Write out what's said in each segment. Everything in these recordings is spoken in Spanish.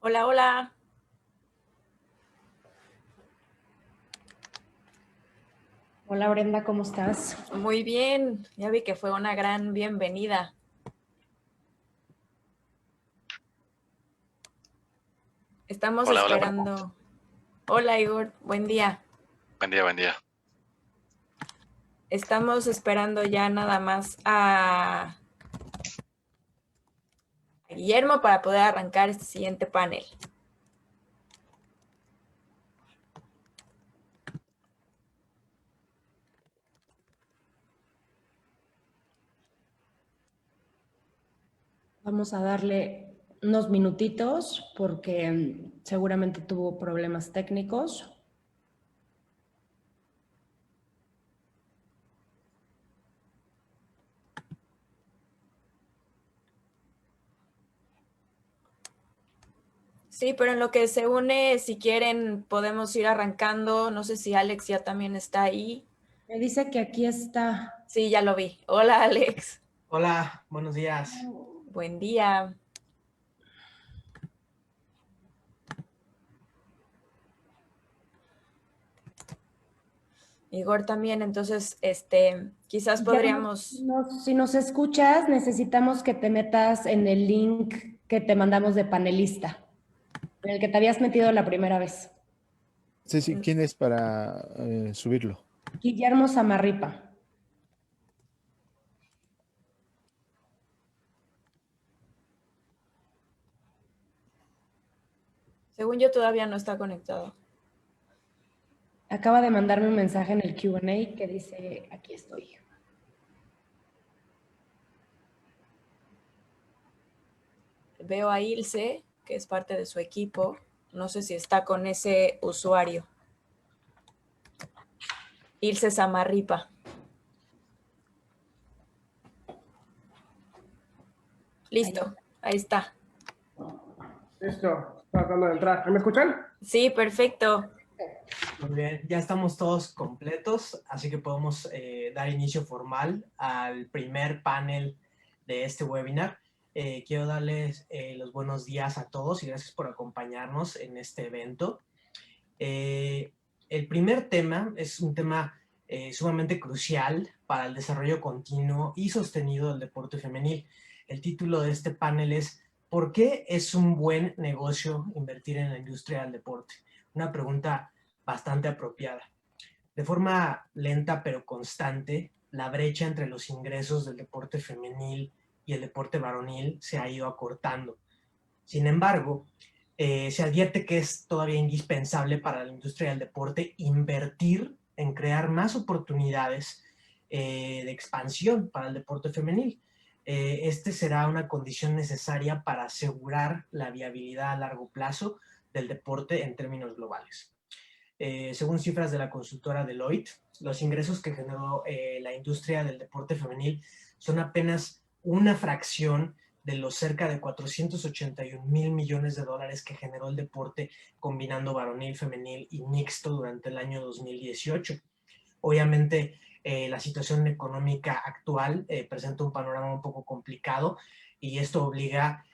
Hola, hola. Hola Brenda, ¿cómo estás? Muy bien. Ya vi que fue una gran bienvenida. Estamos Hola, hola, esperando. Hola, Igor. Buen día. buen día, buen día. Estamos esperando ya nada más a Guillermo para poder arrancar este siguiente panel. Vamos a darle unos minutitos porque seguramente tuvo problemas técnicos. Sí, pero en lo que se une, si quieren, podemos ir arrancando. No sé si Alex ya también está ahí. Me dice que aquí está. Sí, ya lo vi. Hola, Alex. Hola, buenos días. Buen día. Igor también, entonces, quizás Guillermo, podríamos. si nos escuchas, necesitamos que te metas en el link que te mandamos de panelista, en el que te habías metido la primera vez. Sí, sí, ¿quién es para subirlo? Guillermo Zamarripa. Según yo, todavía no está conectado. Acaba de mandarme un mensaje en el Q&A que dice, aquí estoy. Veo a Ilse, que es parte de su equipo. No sé si está con ese usuario. Ilse Samarripa. Listo, ahí está. Listo, tratando de entrar. ¿Me escuchan? Sí, perfecto. Muy bien, ya estamos todos completos, así que podemos dar inicio formal al primer panel de este webinar. Quiero darles los buenos días a todos y gracias por acompañarnos en este evento. El primer tema es un tema sumamente crucial para el desarrollo continuo y sostenido del deporte femenil. El título de este panel es ¿por qué es un buen negocio invertir en la industria del deporte? Una pregunta bastante apropiada. De forma lenta pero constante, la brecha entre los ingresos del deporte femenil y el deporte varonil se ha ido acortando. Sin embargo, se advierte que es todavía indispensable para la industria del deporte invertir en crear más oportunidades de expansión para el deporte femenil. Este será una condición necesaria para asegurar la viabilidad a largo plazo del deporte en términos globales. Según cifras de la consultora Deloitte, los ingresos que generó la industria del deporte femenil son apenas una fracción de los cerca de 481 mil millones de dólares que generó el deporte combinando varonil, femenil y mixto durante el año 2018. Obviamente, la situación económica actual presenta un panorama un poco complicado y esto obliga,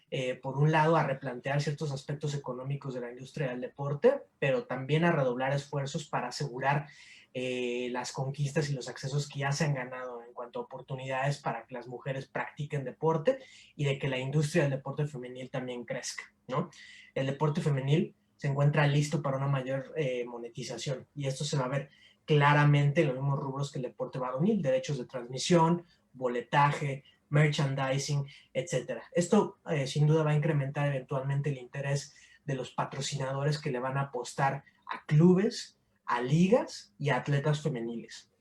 por un lado, a replantear ciertos aspectos económicos de la industria del deporte, pero también a redoblar esfuerzos para asegurar las conquistas y los accesos que ya se han ganado en cuanto a oportunidades para que las mujeres practiquen deporte y de que la industria del deporte femenil también crezca, ¿no? El deporte femenil se encuentra listo para una mayor monetización y esto se va a ver claramente los mismos rubros que el deporte varonil, derechos de transmisión, boletaje, merchandising, etcétera. Esto sin duda va a incrementar eventualmente el interés de los patrocinadores que le van a apostar a clubes, a ligas y a atletas femeniles.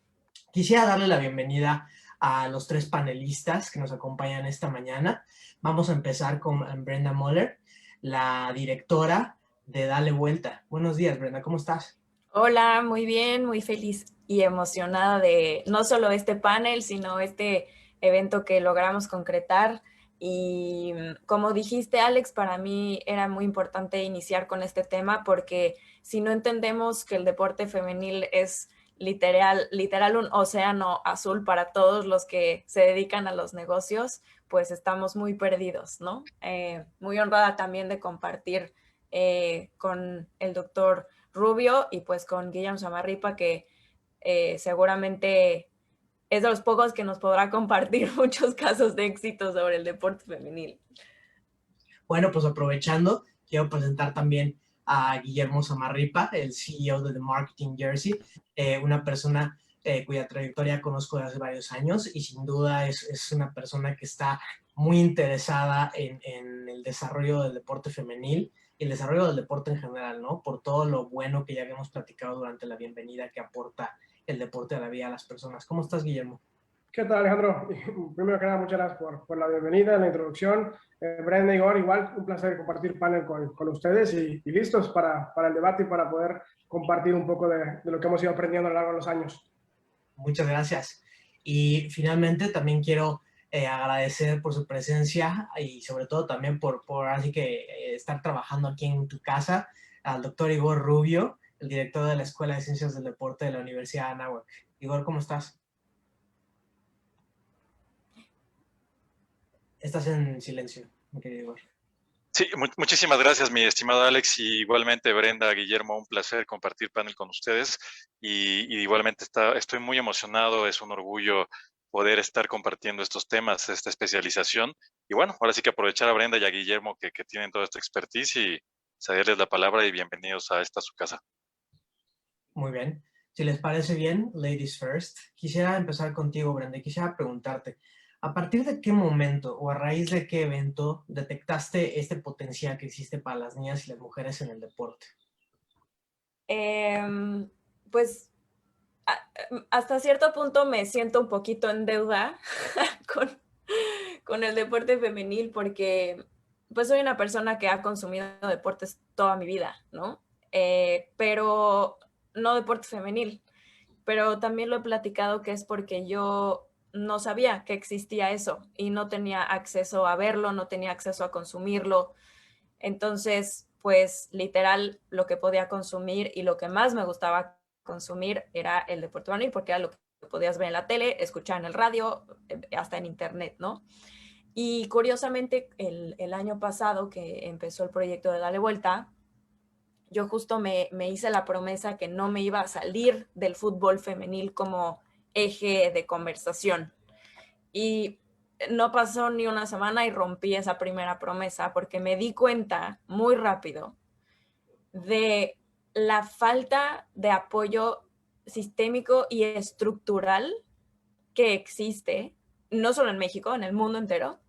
Quisiera darle la bienvenida a los tres panelistas que nos acompañan esta mañana. Vamos a empezar con Brenda Moller, la directora de Dale Vuelta. Buenos días, Brenda, ¿cómo estás? Hola, muy bien, muy feliz y emocionada de no solo este panel, sino este evento que logramos concretar. Y como dijiste, Alex, para mí era muy importante iniciar con este tema porque si no entendemos que el deporte femenil es literal un océano azul para todos los que se dedican a los negocios, pues estamos muy perdidos, ¿no? Muy honrada también de compartir con el doctor Rubio y pues con Guillermo Zamarripa, que seguramente es de los pocos que nos podrá compartir muchos casos de éxito sobre el deporte femenil. Bueno, pues aprovechando, quiero presentar también a Guillermo Zamarripa, el CEO de The Marketing Jersey, una persona cuya trayectoria conozco de hace varios años y sin duda es una persona que está muy interesada en el desarrollo del deporte femenil y el desarrollo del deporte en general, ¿no? Por todo lo bueno que ya habíamos platicado durante la bienvenida que aporta el deporte a la vida de las personas. ¿Cómo estás, Guillermo? ¿Qué tal, Alejandro? Primero que nada, muchas gracias por la bienvenida, la introducción. Brenda, Igor, igual un placer compartir panel con ustedes y listos para el debate y para poder compartir un poco de lo que hemos ido aprendiendo a lo largo de los años. Muchas gracias. Y finalmente también quiero agradecer por su presencia y sobre todo también por así que estar trabajando aquí en tu casa al doctor Igor Rubio, el director de la Escuela de Ciencias del Deporte de la Universidad de Anáhuac. Igor, ¿cómo estás? Estás en silencio, mi querido Igor. Sí, muchísimas gracias, mi estimado Alex, y igualmente Brenda, Guillermo, un placer compartir panel con ustedes y igualmente estoy muy emocionado, es un orgullo poder estar compartiendo estos temas, esta especialización, y bueno, ahora sí que aprovechar a Brenda y a Guillermo que tienen toda esta expertise y cederles la palabra y bienvenidos a esta su casa. Muy bien, si les parece bien, ladies first, quisiera empezar contigo, Brenda, y quisiera preguntarte, ¿a partir de qué momento o a raíz de qué evento detectaste este potencial que existe para las niñas y las mujeres en el deporte? Pues hasta cierto punto me siento un poquito en deuda con el deporte femenil porque pues soy una persona que ha consumido deportes toda mi vida, ¿no? Pero no deporte femenil. Pero también lo he platicado que es porque yo no sabía que existía eso y no tenía acceso a verlo, no tenía acceso a consumirlo. Entonces, pues literal, lo que podía consumir y lo que más me gustaba consumir era el deporte femenil porque era lo que podías ver en la tele, escuchar en el radio, hasta en internet, ¿no? Y curiosamente, el año pasado que empezó el proyecto de Dale Vuelta, yo justo me hice la promesa que no me iba a salir del fútbol femenil como eje de conversación. Y no pasó ni una semana y rompí esa primera promesa porque me di cuenta muy rápido de la falta de apoyo sistémico y estructural que existe, no solo en México, en el mundo entero,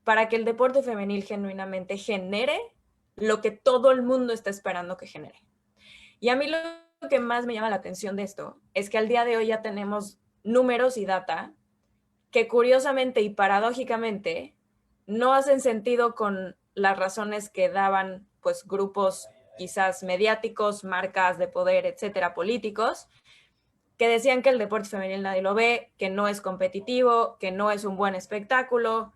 para que el deporte femenil genuinamente genere lo que todo el mundo está esperando que genere. Y a mí lo que más me llama la atención de esto es que al día de hoy ya tenemos números y data que curiosamente y paradójicamente no hacen sentido con las razones que daban pues grupos quizás mediáticos, marcas de poder, etcétera, políticos, que decían que el deporte femenil nadie lo ve, que no es competitivo, que no es un buen espectáculo.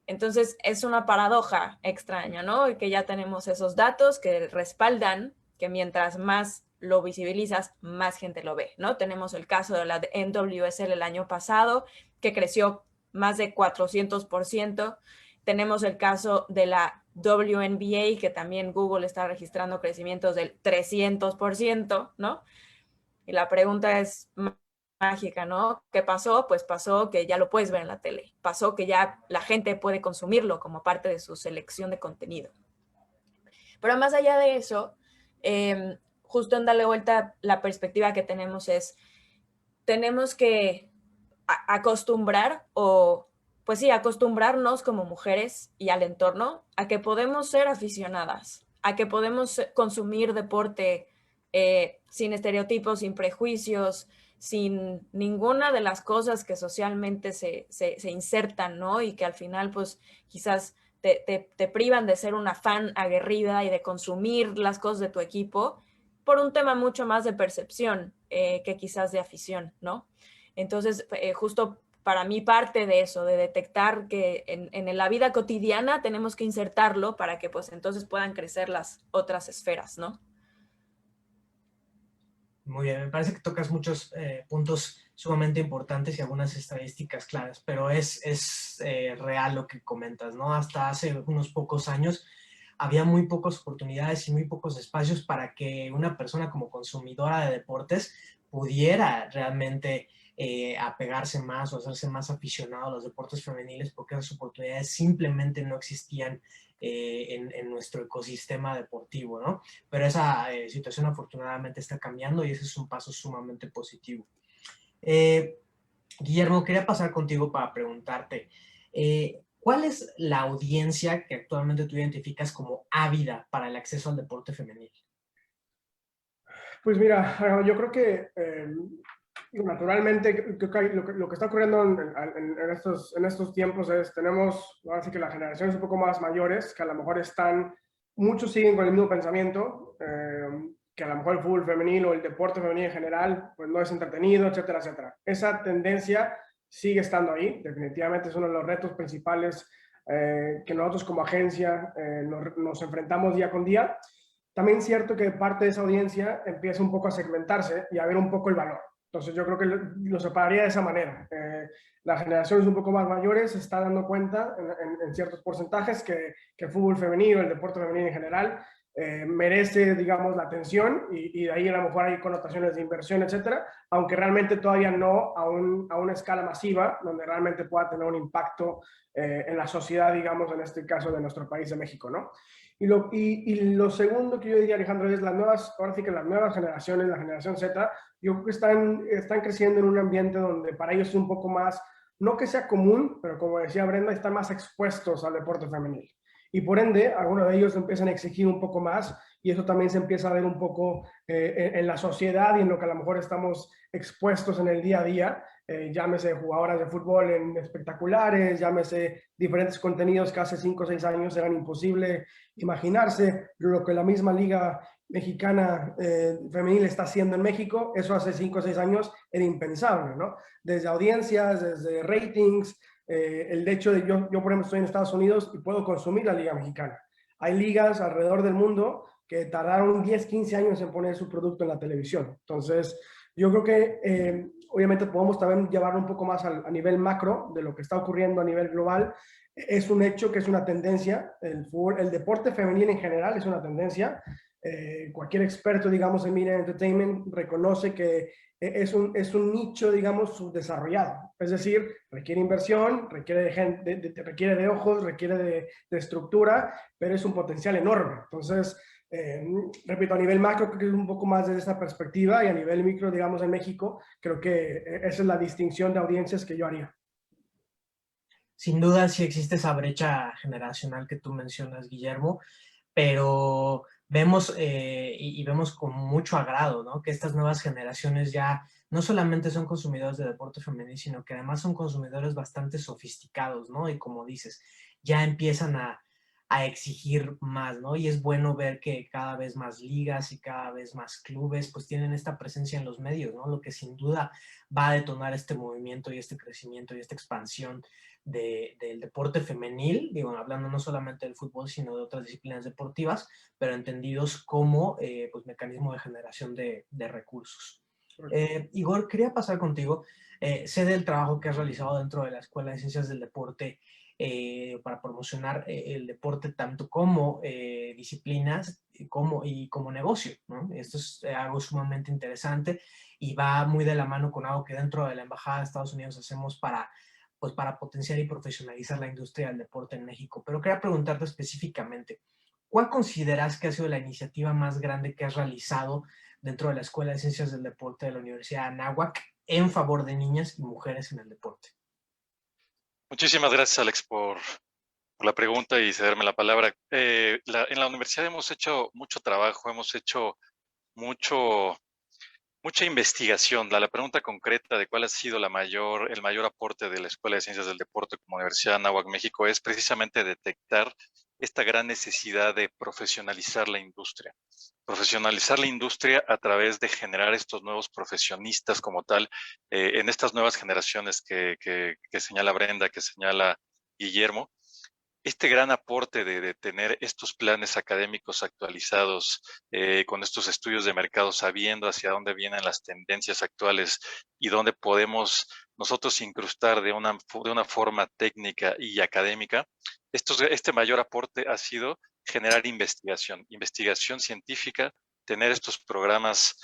Entonces es una paradoja extraña, ¿no? Y que ya tenemos esos datos que respaldan que mientras más lo visibilizas, más gente lo ve, ¿no? Tenemos el caso de la NWSL el año pasado, que creció más de 400%. Tenemos el caso de la WNBA, que también Google está registrando crecimientos del 300%, ¿no? Y la pregunta es mágica, ¿no? ¿Qué pasó? Pues pasó que ya lo puedes ver en la tele. Pasó que ya la gente puede consumirlo como parte de su selección de contenido. Pero más allá de eso, justo en darle vuelta, la perspectiva que tenemos es, tenemos que acostumbrar pues sí, acostumbrarnos como mujeres y al entorno a que podemos ser aficionadas, a que podemos consumir deporte sin estereotipos, sin prejuicios, sin ninguna de las cosas que socialmente se insertan, ¿no? Y que al final, pues, quizás te privan de ser una fan aguerrida y de consumir las cosas de tu equipo por un tema mucho más de percepción que quizás de afición, ¿no? Entonces, justo para mí parte de eso, de detectar que en la vida cotidiana tenemos que insertarlo para que pues entonces puedan crecer las otras esferas, ¿no? Muy bien, me parece que tocas muchos puntos sumamente importantes y algunas estadísticas claras, pero es real lo que comentas, ¿no? Hasta hace unos pocos años había muy pocas oportunidades y muy pocos espacios para que una persona como consumidora de deportes pudiera realmente apegarse más o hacerse más aficionado a los deportes femeniles, porque esas oportunidades simplemente no existían en nuestro ecosistema deportivo, ¿no? Pero esa situación afortunadamente está cambiando y ese es un paso sumamente positivo. Guillermo, quería pasar contigo para preguntarte, ¿cuál es la audiencia que actualmente tú identificas como ávida para el acceso al deporte femenil? Pues mira, yo creo que naturalmente lo que está ocurriendo en estos tiempos es, tenemos, así que las generaciones un poco más mayores, que a lo mejor muchos siguen con el mismo pensamiento, que a lo mejor el fútbol femenil o el deporte femenil en general, pues no es entretenido, etcétera, etcétera. Esa tendencia sigue estando ahí, definitivamente es uno de los retos principales que nosotros como agencia nos enfrentamos día con día. También es cierto que parte de esa audiencia empieza un poco a segmentarse y a ver un poco el valor. Entonces yo creo que lo separaría de esa manera. Las generaciones un poco más mayores se están dando cuenta en ciertos porcentajes que el fútbol femenino, el deporte femenino en general, merece, digamos, la atención y de ahí a lo mejor hay connotaciones de inversión, etcétera, aunque realmente todavía no a una escala masiva donde realmente pueda tener un impacto en la sociedad, digamos, en este caso de nuestro país de México, ¿no? Y lo segundo que yo diría, Alejandro, es ahora sí que las nuevas generaciones, la generación Z, yo creo que están creciendo en un ambiente donde para ellos es un poco más, no que sea común, pero como decía Brenda, están más expuestos al deporte femenil. Y por ende, algunos de ellos empiezan a exigir un poco más y eso también se empieza a ver un poco en la sociedad y en lo que a lo mejor estamos expuestos en el día a día. Llámese jugadoras de fútbol en espectaculares, llámese diferentes contenidos que hace 5 o 6 años eran imposible imaginarse, lo que la misma liga mexicana femenil está haciendo en México, eso hace 5 o 6 años era impensable, ¿no? Desde audiencias, desde ratings, el hecho de yo, por ejemplo, estoy en Estados Unidos y puedo consumir la liga mexicana. Hay ligas alrededor del mundo que tardaron 10, 15 años en poner su producto en la televisión. Entonces, yo creo que obviamente podemos también llevarlo un poco más a nivel macro de lo que está ocurriendo a nivel global. Es un hecho que es una tendencia. El deporte femenil en general es una tendencia. Cualquier experto, digamos, en media entertainment reconoce que es un nicho, digamos, subdesarrollado. Es decir, requiere inversión, requiere de ojos, requiere de estructura, pero es un potencial enorme. Entonces, repito, a nivel macro creo que es un poco más desde esa perspectiva y a nivel micro, digamos, en México, creo que esa es la distinción de audiencias que yo haría. Sin duda sí existe esa brecha generacional que tú mencionas, Guillermo, pero vemos y vemos con mucho agrado, ¿no? Que estas nuevas generaciones ya no solamente son consumidores de deporte femenil, sino que además son consumidores bastante sofisticados, ¿no? Y como dices, ya empiezan a exigir más, ¿no? Y es bueno ver que cada vez más ligas y cada vez más clubes pues tienen esta presencia en los medios, ¿no? Lo que sin duda va a detonar este movimiento y este crecimiento y esta expansión del deporte femenil, digo, hablando no solamente del fútbol, sino de otras disciplinas deportivas, pero entendidos como pues, mecanismo de generación de recursos. Igor, quería pasar contigo. Sé del trabajo que has realizado dentro de la Escuela de Ciencias del Deporte para promocionar el deporte tanto como disciplinas y como negocio, ¿no? Esto es algo sumamente interesante y va muy de la mano con algo que dentro de la Embajada de Estados Unidos hacemos para potenciar y profesionalizar la industria del deporte en México. Pero quería preguntarte específicamente, ¿cuál consideras que ha sido la iniciativa más grande que has realizado dentro de la Escuela de Ciencias del Deporte de la Universidad de Anáhuac en favor de niñas y mujeres en el deporte? Muchísimas gracias, Alex, por la pregunta y cederme la palabra. En la universidad hemos hecho mucho trabajo, hemos hecho mucha investigación. La pregunta concreta de cuál ha sido el mayor aporte de la Escuela de Ciencias del Deporte como Universidad de Anáhuac, México, es precisamente detectar esta gran necesidad de profesionalizar la industria. Profesionalizar la industria a través de generar estos nuevos profesionistas como tal, en estas nuevas generaciones que señala Brenda, que señala Guillermo. Este gran aporte de tener estos planes académicos actualizados con estos estudios de mercado, sabiendo hacia dónde vienen las tendencias actuales y dónde podemos nosotros incrustar de una forma técnica y académica, este mayor aporte ha sido generar investigación científica, tener estos programas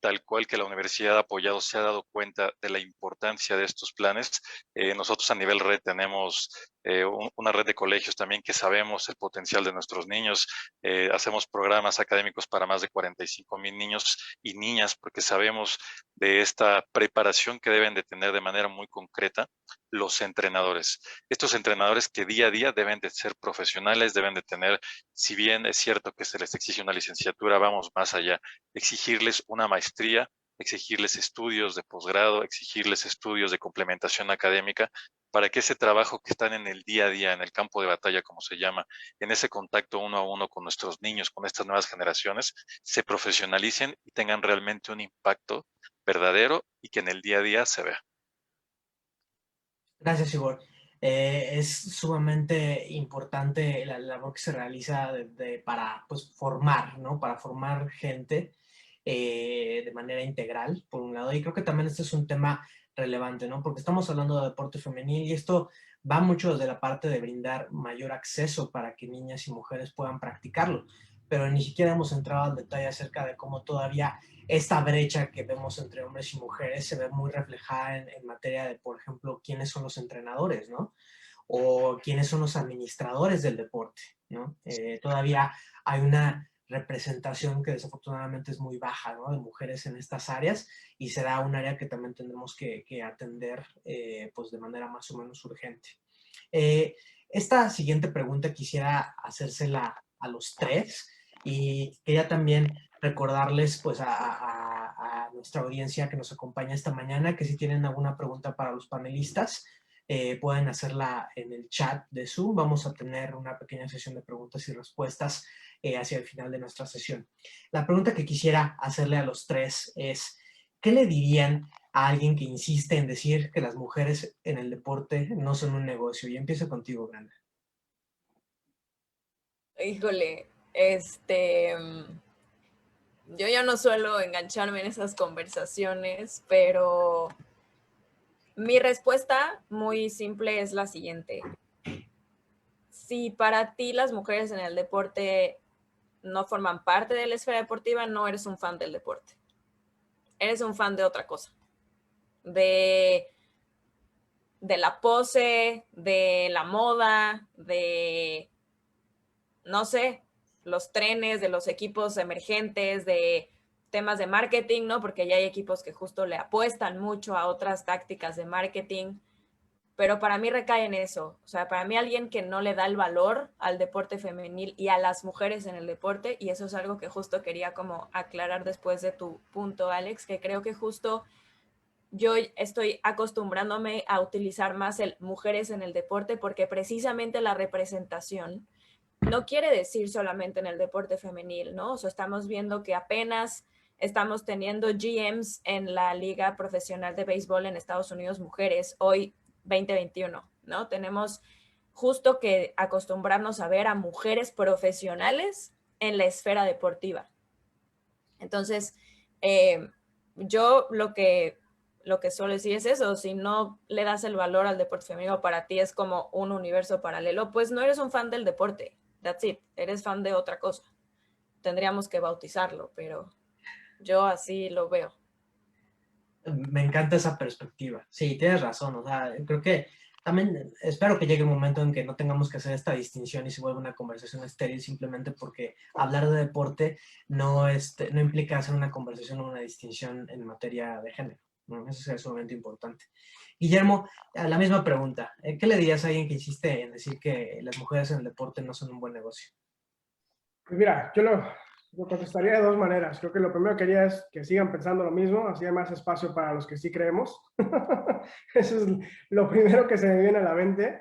tal cual que la universidad ha apoyado, se ha dado cuenta de la importancia de estos planes. Nosotros a nivel red tenemos una red de colegios también que sabemos el potencial de nuestros niños. Hacemos programas académicos para más de 45,000 niños y niñas porque sabemos de esta preparación que deben de tener de manera muy concreta los entrenadores. Estos entrenadores que día a día deben de ser profesionales, deben de tener, si bien es cierto que se les exige una licenciatura, vamos más allá, exigirles una maestría, exigirles estudios de posgrado, exigirles estudios de complementación académica, para que ese trabajo que están en el día a día, en el campo de batalla, como se llama, en ese contacto uno a uno con nuestros niños, con estas nuevas generaciones, se profesionalicen y tengan realmente un impacto verdadero y que en el día a día se vea. Gracias, Igor. Es sumamente importante la labor que se realiza para pues, formar, ¿no? Para formar gente de manera integral, por un lado. Y creo que también este es un tema relevante, ¿no? Porque estamos hablando de deporte femenil y esto va mucho desde la parte de brindar mayor acceso para que niñas y mujeres puedan practicarlo. Pero ni siquiera hemos entrado al detalle acerca de cómo todavía esta brecha que vemos entre hombres y mujeres se ve muy reflejada en materia de, por ejemplo, quiénes son los entrenadores, ¿no? O quiénes son los administradores del deporte, ¿no? Todavía hay una representación que desafortunadamente es muy baja, ¿no? De mujeres en estas áreas y será un área que también tendremos que atender pues de manera más o menos urgente. Esta siguiente pregunta quisiera hacérsela a los tres y quería también recordarles pues a nuestra audiencia que nos acompaña esta mañana que si tienen alguna pregunta para los panelistas pueden hacerla en el chat de Zoom. Vamos a tener una pequeña sesión de preguntas y respuestas hacia el final de nuestra sesión. La pregunta que quisiera hacerle a los tres es, ¿qué le dirían a alguien que insiste en decir que las mujeres en el deporte no son un negocio? Y empiezo contigo, Brenda. Híjole, yo ya no suelo engancharme en esas conversaciones, pero mi respuesta muy simple es la siguiente. Si para ti las mujeres en el deporte no forman parte de la esfera deportiva, no eres un fan del deporte. Eres un fan de otra cosa. De la pose, de la moda, de, no sé, los trenes, de los equipos emergentes, de temas de marketing, ¿no? Porque ya hay equipos que justo le apuestan mucho a otras tácticas de marketing, pero para mí recae en eso. O sea, para mí alguien que no le da el valor al deporte femenil y a las mujeres en el deporte, y eso es algo que justo quería como aclarar después de tu punto, Alex, que creo que justo yo estoy acostumbrándome a utilizar más el mujeres en el deporte porque precisamente la representación no quiere decir solamente en el deporte femenil, ¿no? O sea, estamos viendo que apenas estamos teniendo GMs en la Liga Profesional de Béisbol en Estados Unidos, mujeres, hoy 2021, ¿no? Tenemos justo que acostumbrarnos a ver a mujeres profesionales en la esfera deportiva. Entonces, yo lo que suelo decir es eso, si no le das el valor al deporte femenino, para ti es como un universo paralelo, pues no eres un fan del deporte. That's it. Eres fan de otra cosa. Tendríamos que bautizarlo, pero yo así lo veo. Me encanta esa perspectiva. Sí, tienes razón. O sea, creo que también espero que llegue un momento en que no tengamos que hacer esta distinción y se vuelva una conversación estéril simplemente porque hablar de deporte no implica hacer una conversación o una distinción en materia de género, ¿no? Eso es sumamente importante. Guillermo, la misma pregunta. ¿Qué le dirías a alguien que insiste en decir que las mujeres en el deporte no son un buen negocio? Pues mira, yo lo contestaría de dos maneras. Creo que lo primero que quería es que sigan pensando lo mismo, así hay más espacio para los que sí creemos. Eso es lo primero que se me viene a la mente.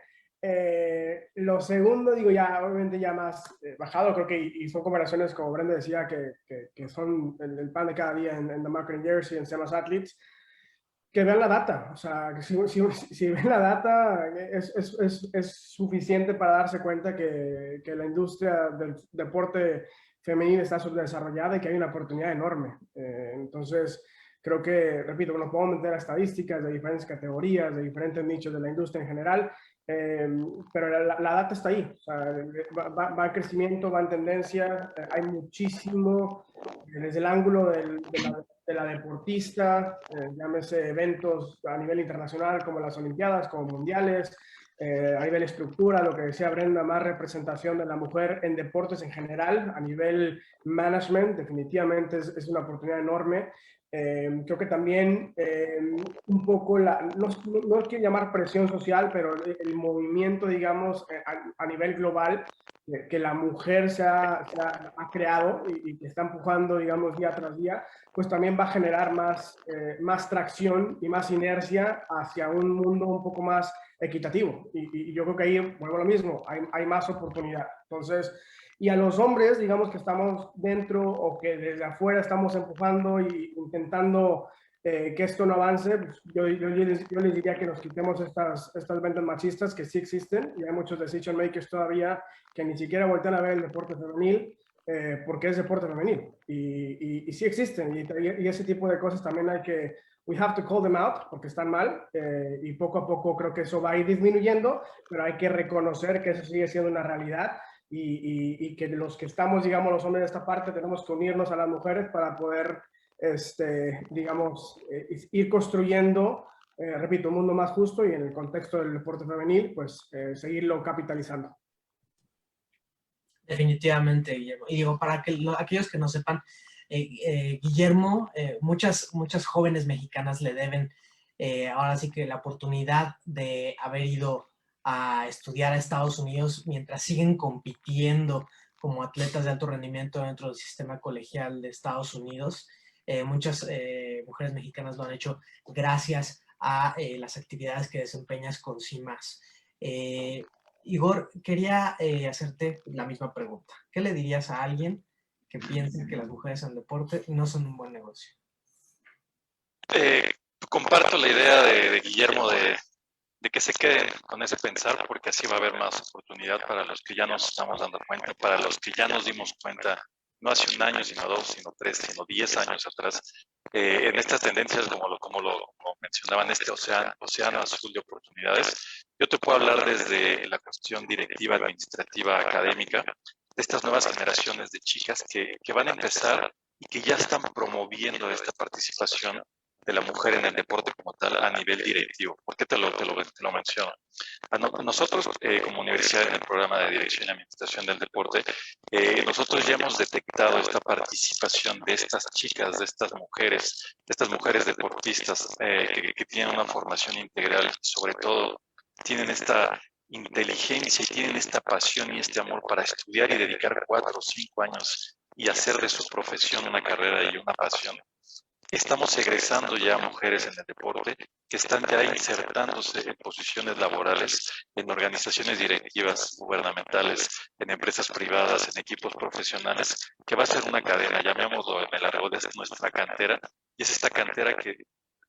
Lo segundo, digo ya, obviamente ya más bajado, creo que, y son conversaciones, como Brenda decía, que son el pan de cada día en The Marketing Jersey, en Semas Athletes, que vean la data. O sea, que si ven la data, es suficiente para darse cuenta que la industria del deporte femenil está subdesarrollada y que hay una oportunidad enorme. Entonces, Creo que, repito, nos podemos meter a estadísticas de diferentes categorías, de diferentes nichos de la industria en general, pero la data está ahí, o sea, va en crecimiento, va en tendencia, hay muchísimo desde el ángulo de la deportista, llámese eventos a nivel internacional como las Olimpiadas, como mundiales, a nivel estructura, lo que decía Brenda, más representación de la mujer en deportes en general, a nivel management, definitivamente es una oportunidad enorme. Creo que también un poco, no quiero llamar presión social, pero el movimiento, digamos, a nivel global, que la mujer ha creado y que está empujando, digamos, día tras día, pues también va a generar más tracción y más inercia hacia un mundo un poco más equitativo. Y yo creo que ahí, vuelvo a lo mismo, hay más oportunidad. Entonces, y a los hombres, digamos que estamos dentro o que desde afuera estamos empujando y intentando que esto no avance, pues yo les diría que nos quitemos estas ventas machistas que sí existen, y hay muchos decision makers todavía que ni siquiera voltean a ver el deporte femenil porque es deporte femenil. Y sí existen, y ese tipo de cosas también hay que, we have to call them out porque están mal, y poco a poco creo que eso va a ir disminuyendo, pero hay que reconocer que eso sigue siendo una realidad. Y que los que estamos, digamos, los hombres de esta parte, tenemos que unirnos a las mujeres para poder, digamos, ir construyendo, repito, un mundo más justo y en el contexto del deporte femenil, pues seguirlo capitalizando. Definitivamente, Guillermo. Y digo, para que aquellos que no sepan, Guillermo, muchas jóvenes mexicanas le deben ahora sí que la oportunidad de haber ido a estudiar a Estados Unidos mientras siguen compitiendo como atletas de alto rendimiento dentro del sistema colegial de Estados Unidos. Muchas mujeres mexicanas lo han hecho gracias a las actividades que desempeñas con CIMAS. Igor, quería hacerte la misma pregunta. ¿Qué le dirías a alguien que piense que las mujeres en el deporte no son un buen negocio? Comparto la idea de Guillermo de que se queden con ese pensar, porque así va a haber más oportunidad para los que ya nos estamos dando cuenta, para los que ya nos dimos cuenta, no hace un año, sino 2, sino 3, sino 10 años atrás, en estas tendencias, como mencionaban, este océano azul de oportunidades. Yo te puedo hablar desde la cuestión directiva, administrativa, académica, de estas nuevas generaciones de chicas que van a empezar y que ya están promoviendo esta participación de la mujer en el deporte como tal a nivel directivo. ¿Por qué te lo menciono? Nosotros, como universidad en el programa de Dirección y Administración del Deporte, nosotros ya hemos detectado esta participación de estas chicas, de estas mujeres deportistas que tienen una formación integral, sobre todo tienen esta inteligencia y tienen esta pasión y este amor para estudiar y dedicar 4 o 5 años y hacer de su profesión una carrera y una pasión. Estamos egresando ya mujeres en el deporte que están ya insertándose en posiciones laborales, en organizaciones directivas gubernamentales, en empresas privadas, en equipos profesionales, que va a ser una cadena, llamémoslo en el argot de nuestra cantera, y es esta cantera que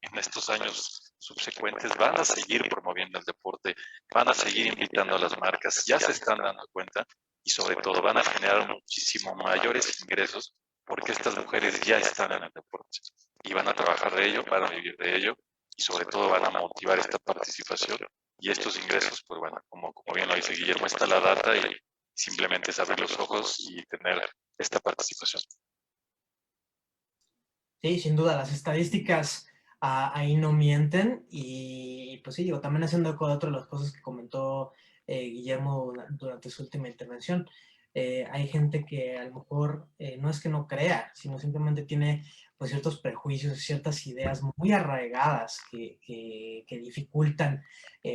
en estos años subsecuentes van a seguir promoviendo el deporte, van a seguir invitando a las marcas, ya se están dando cuenta y sobre todo van a generar muchísimo mayores ingresos porque estas mujeres ya están en el deporte y van a trabajar de ello, van a vivir de ello y sobre todo van a motivar esta participación y estos ingresos, pues bueno, como bien lo dice Guillermo, está la data y simplemente es abrir los ojos y tener esta participación. Sí, sin duda, las estadísticas ahí no mienten y pues sí, también haciendo eco de otras de las cosas que comentó Guillermo durante su última intervención. Hay gente que a lo mejor no es que no crea, sino simplemente tiene pues ciertos prejuicios, ciertas ideas muy arraigadas que dificultan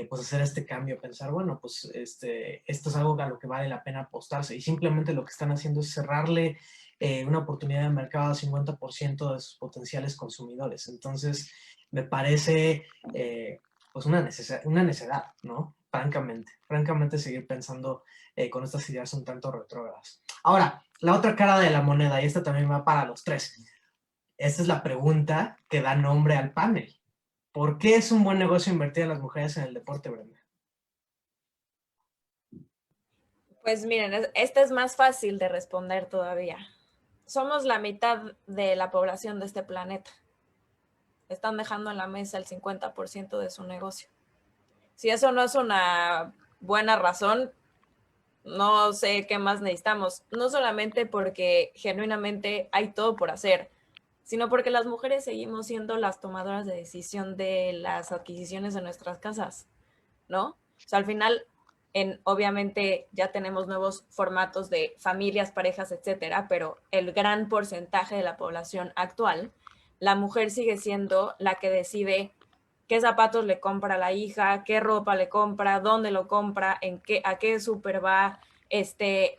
pues hacer este cambio, pensar, bueno, pues esto es algo a lo que vale la pena apostarse y simplemente lo que están haciendo es cerrarle una oportunidad de mercado al 50% de sus potenciales consumidores. Entonces, me parece pues una necedad, ¿no? Francamente seguir pensando con estas ideas un tanto retrógradas. Ahora, la otra cara de la moneda, y esta también va para los tres. Esta es la pregunta que da nombre al panel. ¿Por qué es un buen negocio invertir en las mujeres en el deporte, Brenda? Pues miren, esta es más fácil de responder todavía. Somos la mitad de la población de este planeta. están dejando en la mesa el 50% de su negocio. Si eso no es una buena razón, no sé qué más necesitamos. No solamente porque genuinamente hay todo por hacer, sino porque las mujeres seguimos siendo las tomadoras de decisión de las adquisiciones de nuestras casas, ¿no? O sea, al final, obviamente ya tenemos nuevos formatos de familias, parejas, etcétera, pero el gran porcentaje de la población actual, la mujer sigue siendo la que decide qué zapatos le compra a la hija, qué ropa le compra, dónde lo compra, a qué súper va,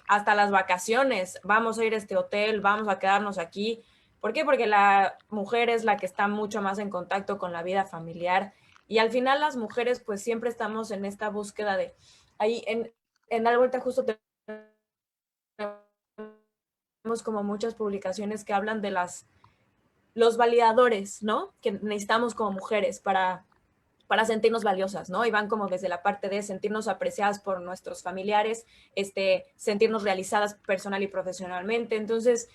hasta las vacaciones, vamos a ir a este hotel, vamos a quedarnos aquí. ¿Por qué? Porque la mujer es la que está mucho más en contacto con la vida familiar y al final las mujeres pues siempre estamos en esta búsqueda de, ahí en la vuelta justo tenemos como muchas publicaciones que hablan de los validadores, ¿no? Que necesitamos como mujeres para sentirnos valiosas, ¿no? Y van como desde la parte de sentirnos apreciadas por nuestros familiares, sentirnos realizadas personal y profesionalmente. Entonces,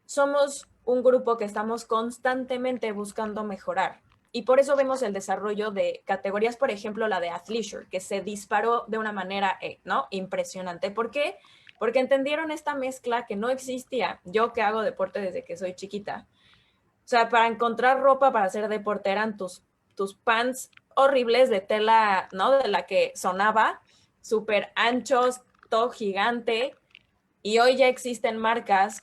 somos un grupo que estamos constantemente buscando mejorar. Y por eso vemos el desarrollo de categorías, por ejemplo, la de athleisure, que se disparó de una manera, ¿no? Impresionante. ¿Por qué? Porque entendieron esta mezcla que no existía. Yo que hago deporte desde que soy chiquita. O sea, para encontrar ropa para hacer deporte eran tus pants horribles de tela, ¿no? De la que sonaba, súper anchos, todo gigante. Y hoy ya existen marcas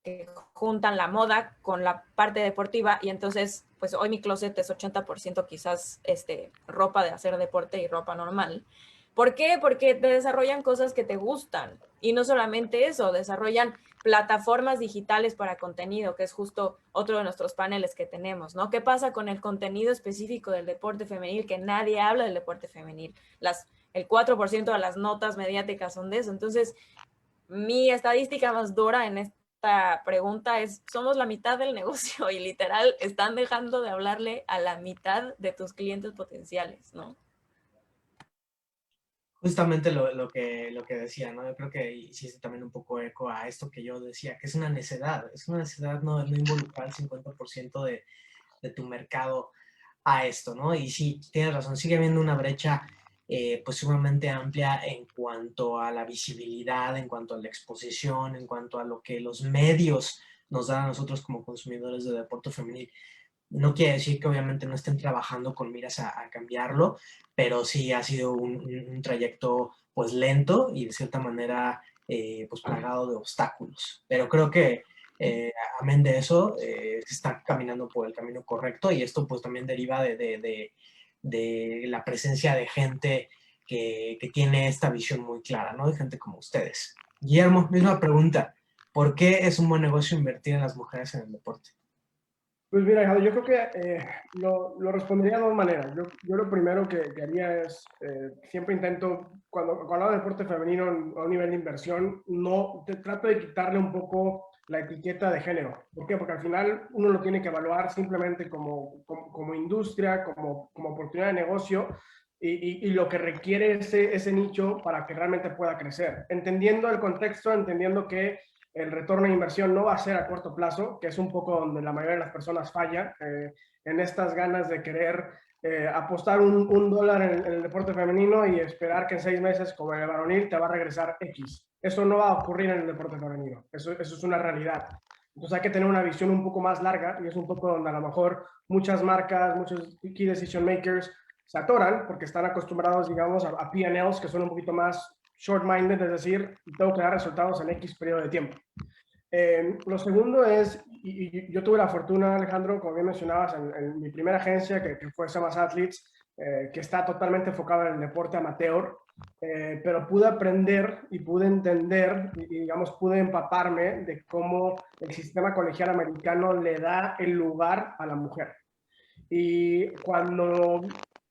que juntan la moda con la parte deportiva y entonces, pues hoy mi closet es 80% quizás ropa de hacer deporte y ropa normal. ¿Por qué? Porque te desarrollan cosas que te gustan y no solamente eso, desarrollan plataformas digitales para contenido, que es justo otro de nuestros paneles que tenemos, ¿no? ¿Qué pasa con el contenido específico del deporte femenil? Que nadie habla del deporte femenil. El 4% de las notas mediáticas son de eso. Entonces, mi estadística más dura en esta pregunta es, somos la mitad del negocio y literal están dejando de hablarle a la mitad de tus clientes potenciales, ¿no? Justamente lo que decía, ¿no? Yo creo que hiciste también un poco eco a esto que yo decía, que es una necedad no involucrar el 50% de tu mercado a esto, ¿no? Y sí, tienes razón, sigue habiendo una brecha pues sumamente amplia en cuanto a la visibilidad, en cuanto a la exposición, en cuanto a lo que los medios nos dan a nosotros como consumidores de deporte femenil. No quiere decir que obviamente no estén trabajando con miras a cambiarlo, pero sí ha sido un trayecto pues lento y de cierta manera pues plagado de obstáculos. Pero creo que amén de eso, se está caminando por el camino correcto y esto pues también deriva de la presencia de gente que tiene esta visión muy clara, ¿no? De gente como ustedes. Guillermo, misma pregunta. ¿Por qué es un buen negocio invertir en las mujeres en el deporte? Pues mira, Alejandro, yo creo que lo respondería de dos maneras. Yo lo primero que haría es, siempre intento, cuando hablo de deporte femenino a un nivel de inversión, trato de quitarle un poco la etiqueta de género. ¿Por qué? Porque al final uno lo tiene que evaluar simplemente como industria, como oportunidad de negocio y lo que requiere ese nicho para que realmente pueda crecer. Entendiendo el contexto, entendiendo que el retorno de inversión no va a ser a corto plazo, que es un poco donde la mayoría de las personas falla, en estas ganas de querer apostar un dólar en el deporte femenino y esperar que en 6 meses, como en el varonil, te va a regresar X. Eso no va a ocurrir en el deporte femenino, eso es una realidad. Entonces hay que tener una visión un poco más larga y es un poco donde a lo mejor muchas marcas, muchos key decision makers se atoran porque están acostumbrados, digamos, a P&Ls que son un poquito más short-minded, es decir, tengo que dar resultados en X periodo de tiempo. Lo segundo es, y yo tuve la fortuna, Alejandro, como bien mencionabas, en mi primera agencia, que fue Samas Athletes, que está totalmente enfocada en el deporte amateur, pero pude aprender y pude entender, y digamos, pude empaparme de cómo el sistema colegial americano le da el lugar a la mujer. Y cuando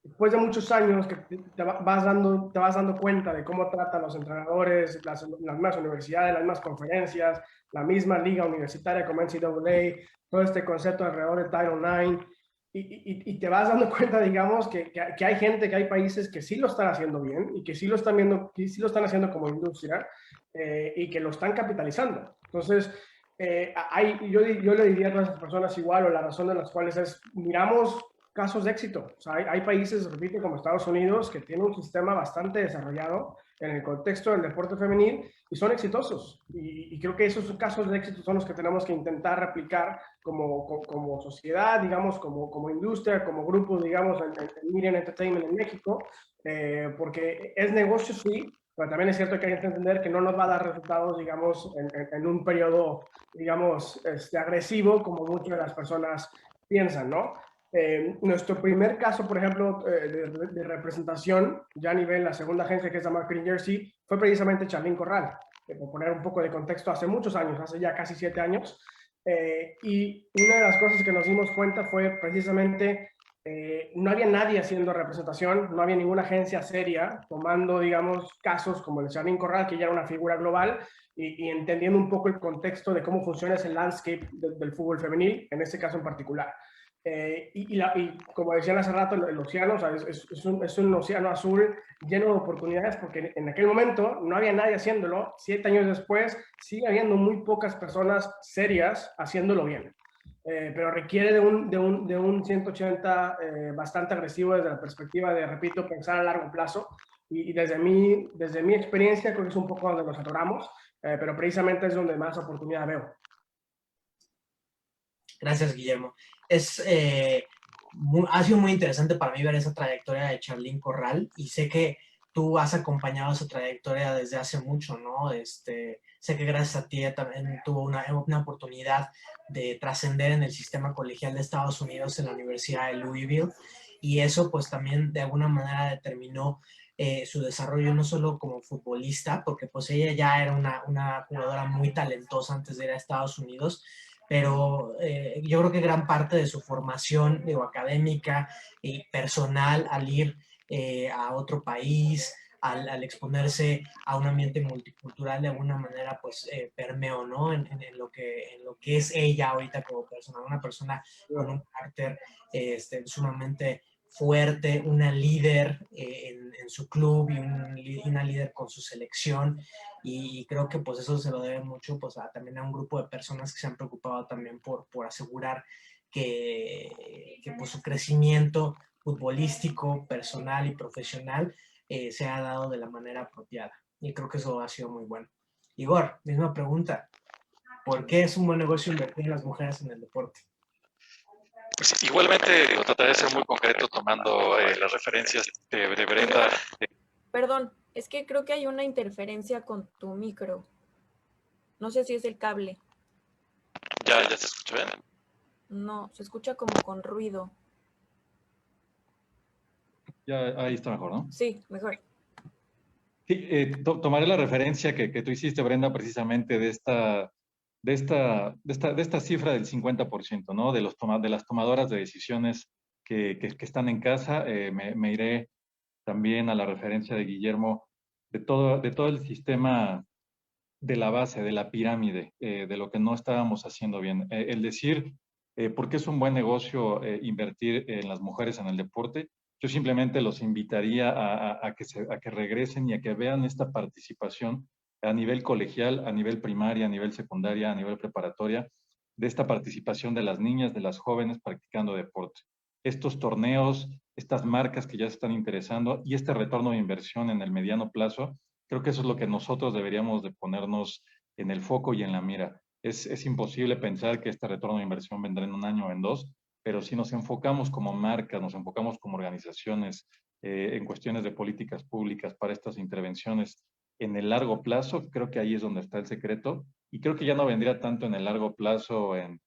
después de muchos años que te vas dando cuenta de cómo tratan los entrenadores, las mismas universidades, las mismas conferencias, la misma liga universitaria como NCAA, todo este concepto alrededor de Title IX, y te vas dando cuenta, digamos, que hay gente, que hay países que sí lo están haciendo bien y que sí lo están viendo, que sí lo están haciendo como industria y que lo están capitalizando. Entonces, yo le diría a todas las personas igual, o la razón de las cuales es, miramos casos de éxito. O sea, hay países, repito, como Estados Unidos, que tienen un sistema bastante desarrollado en el contexto del deporte femenil y son exitosos. Y creo que esos casos de éxito son los que tenemos que intentar replicar como sociedad, digamos, como industria, como grupo, digamos, en Media and Entertainment en México, porque es negocio, sí, pero también es cierto que hay que entender que no nos va a dar resultados, digamos, en un periodo, digamos, agresivo, como muchas de las personas piensan, ¿no? Nuestro primer caso, por ejemplo, de representación, ya a nivel la segunda agencia, que es la Marketing Jersey, fue precisamente Charlín Corral, por poner un poco de contexto, hace muchos años, hace ya casi 7 años, y una de las cosas que nos dimos cuenta fue precisamente no había nadie haciendo representación, no había ninguna agencia seria tomando, digamos, casos como el de Charlín Corral, que ya era una figura global, y entendiendo un poco el contexto de cómo funciona ese landscape del fútbol femenil, en este caso en particular. Y como decían hace rato, el océano, o sea, es un océano azul lleno de oportunidades, porque en aquel momento no había nadie haciéndolo. 7 años después sigue habiendo muy pocas personas serias haciéndolo bien. Pero requiere de un 180 bastante agresivo desde la perspectiva de, repito, pensar a largo plazo. Y desde mi experiencia creo que es un poco donde nos atoramos, pero precisamente es donde más oportunidad veo. Gracias, Guillermo. Ha sido muy interesante para mí ver esa trayectoria de Charlín Corral, y sé que tú has acompañado esa trayectoria desde hace mucho, ¿no? Sé que gracias a ti también tuvo una oportunidad de trascender en el sistema colegial de Estados Unidos en la Universidad de Louisville, y eso pues también de alguna manera determinó su desarrollo no solo como futbolista, porque pues ella ya era una jugadora muy talentosa antes de ir a Estados Unidos, pero yo creo que gran parte de su formación, digo, académica y personal al ir a otro país, al exponerse a un ambiente multicultural, de alguna manera, pues permeó, ¿no? En lo que es ella ahorita como persona, una persona con un carácter sumamente fuerte, una líder en su club y una líder con su selección, y creo que pues eso se lo debe mucho pues también a un grupo de personas que se han preocupado también por asegurar que pues su crecimiento futbolístico, personal y profesional se ha dado de la manera apropiada, y creo que eso ha sido muy bueno. Igor, misma pregunta, ¿por qué es un buen negocio invertir en las mujeres en el deporte? Pues igualmente trataré de ser muy concreto tomando las referencias de Brenda. Perdón, es que creo que hay una interferencia con tu micro. No sé si es el cable. ¿Ya se escucha bien? No, se escucha como con ruido. Ya ahí está mejor, ¿no? Sí, mejor. Sí, tomaré la referencia que tú hiciste, Brenda, precisamente de esta cifra del 50%, ¿no? De las tomadoras de decisiones que están en casa. Me iré también a la referencia de Guillermo, de todo el sistema de la base, de la pirámide, de lo que no estábamos haciendo bien. El decir, ¿por qué es un buen negocio invertir en las mujeres en el deporte? Yo simplemente los invitaría a que regresen y a que vean esta participación a nivel colegial, a nivel primaria, a nivel secundaria, a nivel preparatoria, de esta participación de las niñas, de las jóvenes practicando deporte. Estos torneos, estas marcas que ya se están interesando y este retorno de inversión en el mediano plazo, creo que eso es lo que nosotros deberíamos de ponernos en el foco y en la mira. Es imposible pensar que este retorno de inversión vendrá en 1 año o en 2, pero si nos enfocamos como marca, nos enfocamos como organizaciones en cuestiones de políticas públicas para estas intervenciones en el largo plazo, creo que ahí es donde está el secreto, y creo que ya no vendría tanto en el largo plazo en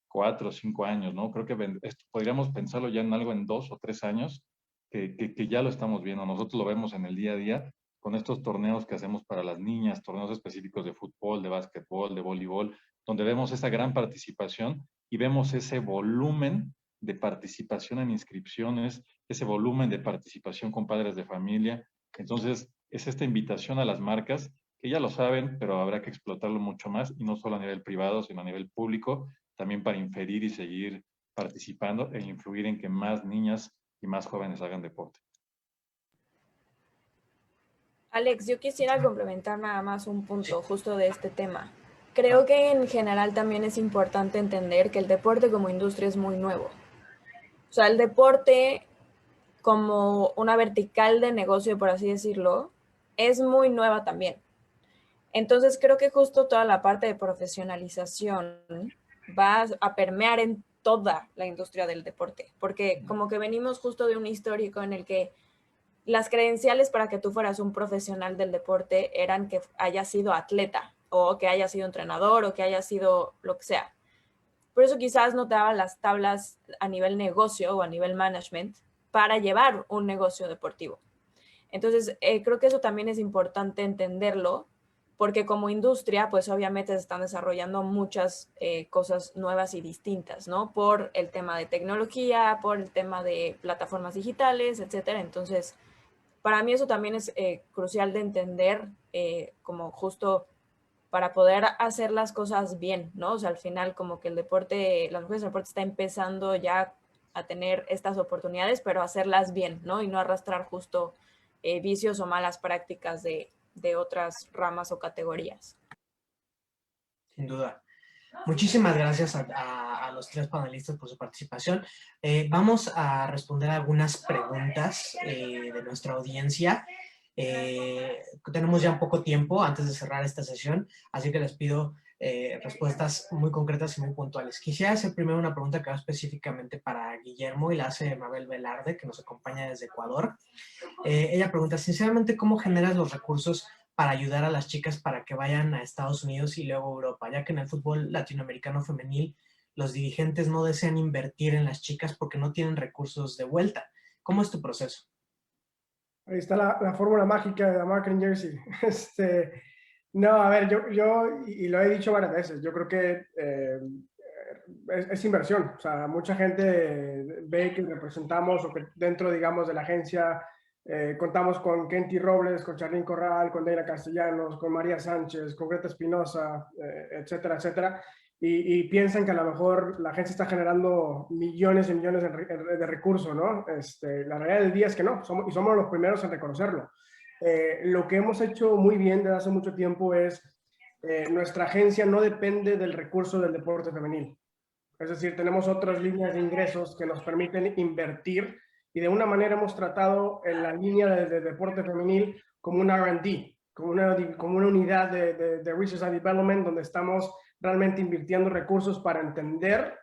4 o 5 años, ¿no? Creo que podríamos pensarlo ya en algo en 2 o 3 años, que ya lo estamos viendo. Nosotros lo vemos en el día a día con estos torneos que hacemos para las niñas, torneos específicos de fútbol, de básquetbol, de voleibol, donde vemos esa gran participación y vemos ese volumen de participación en inscripciones, ese volumen de participación con padres de familia. Entonces, es esta invitación a las marcas, que ya lo saben, pero habrá que explotarlo mucho más, y no solo a nivel privado, sino a nivel público, también para inferir y seguir participando e influir en que más niñas y más jóvenes hagan deporte. Alex, yo quisiera complementar nada más un punto justo de este tema. Creo que en general también es importante entender que el deporte como industria es muy nuevo. O sea, el deporte como una vertical de negocio, por así decirlo, es muy nueva también. Entonces creo que justo toda la parte de profesionalización va a permear en toda la industria del deporte, porque como que venimos justo de un histórico en el que las credenciales para que tú fueras un profesional del deporte eran que hayas sido atleta o que hayas sido entrenador o que hayas sido lo que sea. Por eso quizás no te daban las tablas a nivel negocio o a nivel management para llevar un negocio deportivo. Entonces, creo que eso también es importante entenderlo, porque como industria, pues obviamente se están desarrollando muchas cosas nuevas y distintas, ¿no? Por el tema de tecnología, por el tema de plataformas digitales, etcétera. Entonces, para mí eso también es crucial de entender, como justo para poder hacer las cosas bien, ¿no? O sea, al final como que el deporte, las mujeres del deporte está empezando ya a tener estas oportunidades, pero hacerlas bien, ¿no? Y no arrastrar justo vicios o malas prácticas de otras ramas o categorías. Sin duda. Muchísimas gracias a los tres panelistas por su participación. Vamos a responder algunas preguntas de nuestra audiencia. Tenemos ya un poco tiempo antes de cerrar esta sesión, así que les pido respuestas muy concretas y muy puntuales. Quisiera hacer primero una pregunta que va específicamente para Guillermo y la hace Mabel Velarde, que nos acompaña desde Ecuador. Ella pregunta, sinceramente, ¿cómo generas los recursos para ayudar a las chicas para que vayan a Estados Unidos y luego a Europa? Ya que en el fútbol latinoamericano femenil los dirigentes no desean invertir en las chicas porque no tienen recursos de vuelta. ¿Cómo es tu proceso? Ahí está la fórmula mágica de la marca en Jersey. No, a ver, y lo he dicho varias veces, yo creo que es inversión. O sea, mucha gente ve que representamos o que dentro, digamos, de la agencia contamos con Kenty Robles, con Charlín Corral, con Deira Castellanos, con María Sánchez, con Greta Espinosa, etcétera, etcétera. Y piensan que a lo mejor la agencia está generando millones y millones de recursos, ¿no? La realidad del día es que no, somos los primeros en reconocerlo. Lo que hemos hecho muy bien desde hace mucho tiempo es, nuestra agencia no depende del recurso del deporte femenil. Es decir, tenemos otras líneas de ingresos que nos permiten invertir y de una manera hemos tratado en la línea de deporte femenil como un R&D, como una unidad de Research and Development donde estamos realmente invirtiendo recursos para entender,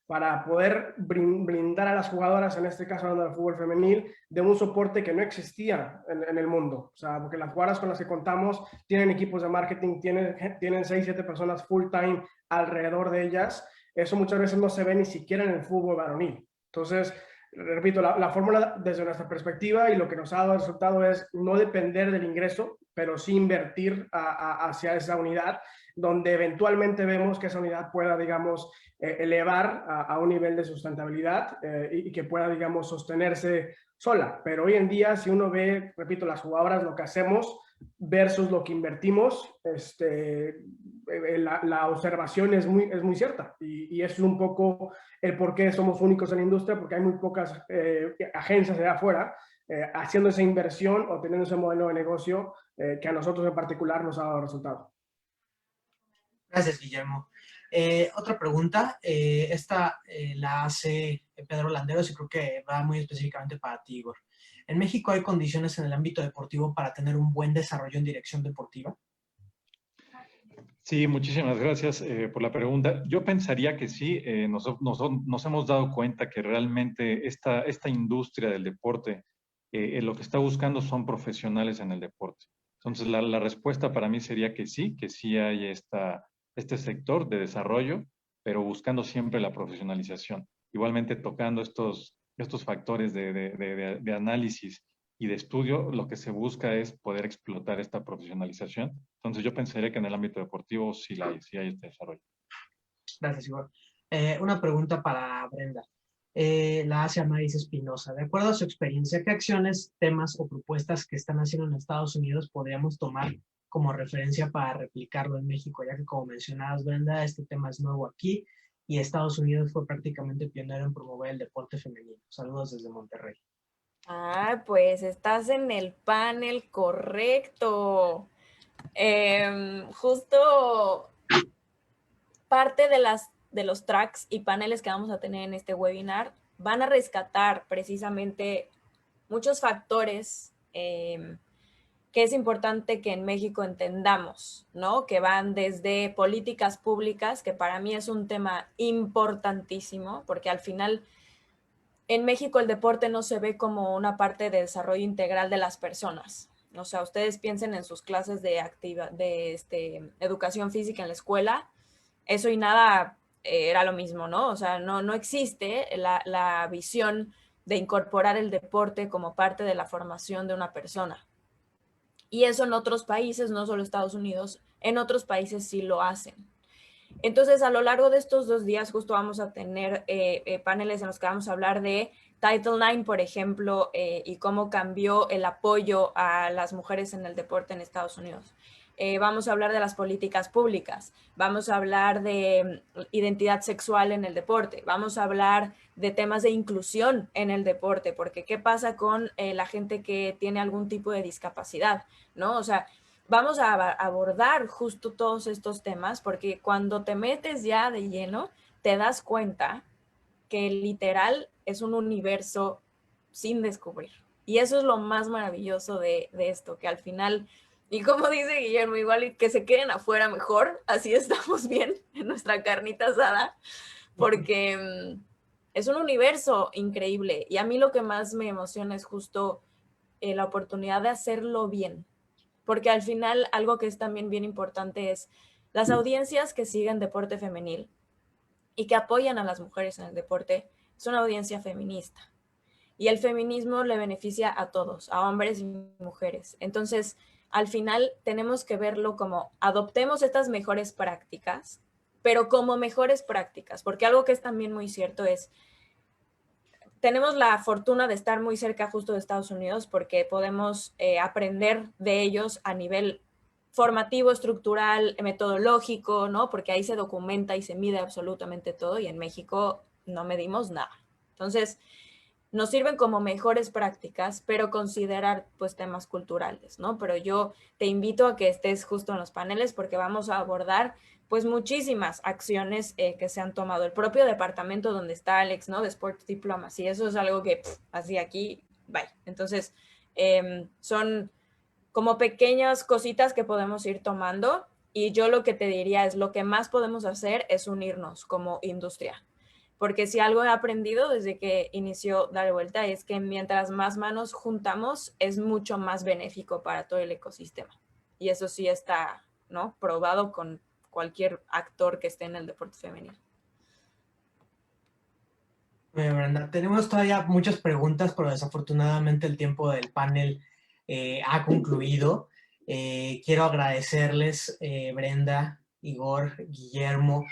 para poder brindar a las jugadoras, en este caso hablando del fútbol femenil, de un soporte que no existía en el mundo. O sea, porque las jugadoras con las que contamos tienen equipos de marketing, tienen 6, 7 personas full time alrededor de ellas. Eso muchas veces no se ve ni siquiera en el fútbol varonil. Entonces, repito, la fórmula desde nuestra perspectiva y lo que nos ha dado el resultado es no depender del ingreso, pero sí invertir hacia esa unidad, donde eventualmente vemos que esa unidad pueda, digamos, elevar a un nivel de sustentabilidad y que pueda, digamos, sostenerse sola. Pero hoy en día, si uno ve, repito, las jugadoras, lo que hacemos versus lo que invertimos, la observación es muy cierta y eso es un poco el por qué somos únicos en la industria, porque hay muy pocas agencias de afuera haciendo esa inversión o teniendo ese modelo de negocio que a nosotros en particular nos ha dado resultado. Gracias, Guillermo. Otra pregunta, esta la hace Pedro Landeros y creo que va muy específicamente para ti, Igor. ¿En México hay condiciones en el ámbito deportivo para tener un buen desarrollo en dirección deportiva? Sí, muchísimas gracias por la pregunta. Yo pensaría que sí, nos hemos dado cuenta que realmente esta industria del deporte, lo que está buscando son profesionales en el deporte. Entonces, la respuesta para mí sería que sí hay este sector de desarrollo, pero buscando siempre la profesionalización. Igualmente tocando estos factores de análisis y de estudio, lo que se busca es poder explotar esta profesionalización. Entonces yo pensaría que en el ámbito deportivo sí hay este desarrollo. Gracias, Igor. Una pregunta para Brenda. La hace Amaris Espinosa. De acuerdo a su experiencia, ¿qué acciones, temas o propuestas que están haciendo en Estados Unidos podríamos tomar como referencia para replicarlo en México? Ya que, como mencionabas, Brenda, este tema es nuevo aquí y Estados Unidos fue prácticamente pionero en promover el deporte femenino. Saludos desde Monterrey. Ah, pues estás en el panel correcto. Justo parte de los tracks y paneles que vamos a tener en este webinar van a rescatar precisamente muchos factores que es importante que en México entendamos, ¿no? Que van desde políticas públicas, que para mí es un tema importantísimo, porque al final en México el deporte no se ve como una parte de desarrollo integral de las personas. O sea, ustedes piensen en sus clases de educación física en la escuela, eso y nada era lo mismo, ¿no? O sea, no existe la visión de incorporar el deporte como parte de la formación de una persona. Y eso en otros países, no solo Estados Unidos, en otros países sí lo hacen. Entonces, a lo largo de estos 2 días justo vamos a tener paneles en los que vamos a hablar de Title IX, por ejemplo, y cómo cambió el apoyo a las mujeres en el deporte en Estados Unidos. Vamos a hablar de las políticas públicas, vamos a hablar de identidad sexual en el deporte, vamos a hablar de temas de inclusión en el deporte, porque ¿qué pasa con la gente que tiene algún tipo de discapacidad? ¿No? O sea, vamos a abordar justo todos estos temas, porque cuando te metes ya de lleno, te das cuenta que literal es un universo sin descubrir. Y eso es lo más maravilloso de esto, que al final, y como dice Guillermo, igual que se queden afuera mejor, así estamos bien en nuestra carnita asada, porque es un universo increíble. Y a mí lo que más me emociona es justo la oportunidad de hacerlo bien. Porque al final algo que es también bien importante es las audiencias que siguen deporte femenil y que apoyan a las mujeres en el deporte, es una audiencia feminista. Y el feminismo le beneficia a todos, a hombres y mujeres. Entonces, al final tenemos que verlo como adoptemos estas mejores prácticas, pero como mejores prácticas, porque algo que es también muy cierto es, tenemos la fortuna de estar muy cerca justo de Estados Unidos porque podemos aprender de ellos a nivel formativo, estructural, metodológico, ¿no? Porque ahí se documenta y se mide absolutamente todo y en México no medimos nada. Entonces, nos sirven como mejores prácticas, pero considerar pues temas culturales, ¿no? Pero yo te invito a que estés justo en los paneles porque vamos a abordar pues muchísimas acciones que se han tomado. El propio departamento donde está Alex, ¿no? De Sports Diplomacy, eso es algo que así aquí, bye. Entonces, son como pequeñas cositas que podemos ir tomando y yo lo que te diría es lo que más podemos hacer es unirnos como industria. Porque si algo he aprendido desde que inició Dar Vuelta es que mientras más manos juntamos es mucho más benéfico para todo el ecosistema. Y eso sí está, ¿no? Probado con cualquier actor que esté en el deporte femenino. Brenda, tenemos todavía muchas preguntas, pero desafortunadamente el tiempo del panel ha concluido. Quiero agradecerles, Brenda, Igor, Guillermo,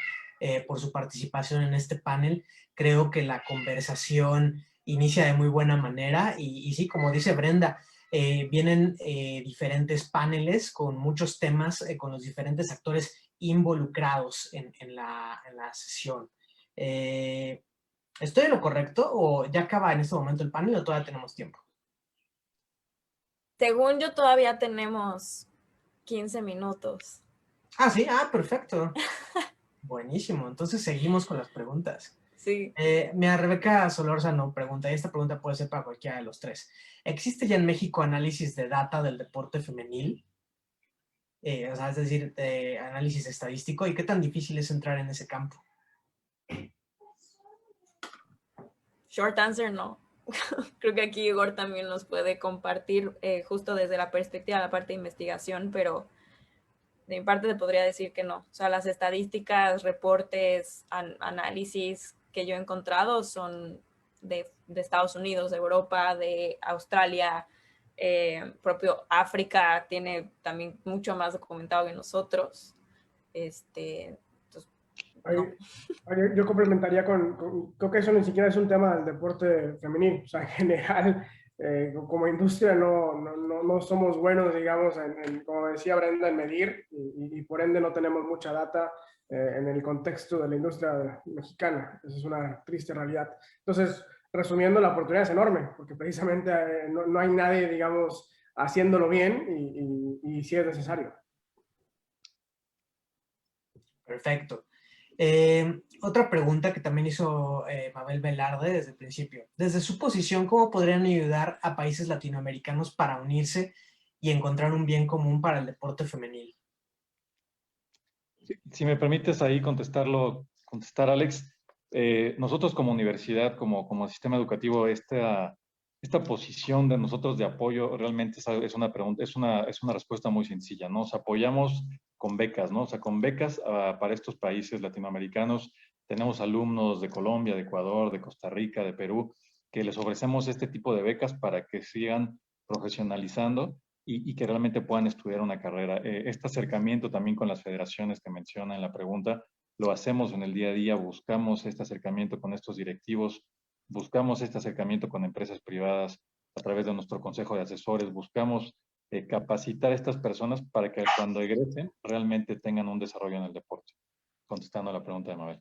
por su participación en este panel. Creo que la conversación inicia de muy buena manera y sí, como dice Brenda, vienen diferentes paneles con muchos temas, con los diferentes actores involucrados en la sesión. ¿Estoy en lo correcto o ya acaba en este momento el panel o todavía tenemos tiempo? Según yo todavía tenemos 15 minutos. Ah, sí, perfecto. Buenísimo, entonces seguimos con las preguntas. Sí. Mira, Rebeca Solórzano pregunta, y esta pregunta puede ser para cualquiera de los tres. ¿Existe ya en México análisis de data del deporte femenil? O sea, es decir, análisis estadístico, ¿y qué tan difícil es entrar en ese campo? Short answer, no. Creo que aquí Igor también nos puede compartir justo desde la perspectiva de la parte de investigación, pero de mi parte te podría decir que no. O sea, las estadísticas, reportes, análisis que yo he encontrado son de Estados Unidos, de Europa, de Australia, propio África tiene también mucho más documentado que nosotros. No. Yo complementaría creo que eso ni siquiera es un tema del deporte femenil, o sea, en general, como industria no somos buenos, digamos, como decía Brenda, en medir y por ende no tenemos mucha data en el contexto de la industria mexicana. Esa es una triste realidad. Entonces, resumiendo, la oportunidad es enorme, porque precisamente no hay nadie, digamos, haciéndolo bien y sí es necesario. Perfecto. Otra pregunta que también hizo Mabel Velarde desde el principio. Desde su posición, ¿cómo podrían ayudar a países latinoamericanos para unirse y encontrar un bien común para el deporte femenil? Si me permites ahí contestar, Alex, nosotros como universidad, como sistema educativo, esta posición de nosotros de apoyo realmente es una pregunta, es una respuesta muy sencilla. Nos apoyamos con becas, ¿no? O sea, con becas para estos países latinoamericanos. Tenemos alumnos de Colombia, de Ecuador, de Costa Rica, de Perú, que les ofrecemos este tipo de becas para que sigan profesionalizando y que realmente puedan estudiar una carrera. Este acercamiento también con las federaciones que menciona en la pregunta, lo hacemos en el día a día, buscamos este acercamiento con estos directivos, buscamos este acercamiento con empresas privadas a través de nuestro consejo de asesores, buscamos capacitar a estas personas para que cuando egresen realmente tengan un desarrollo en el deporte. Contestando a la pregunta de Mabel.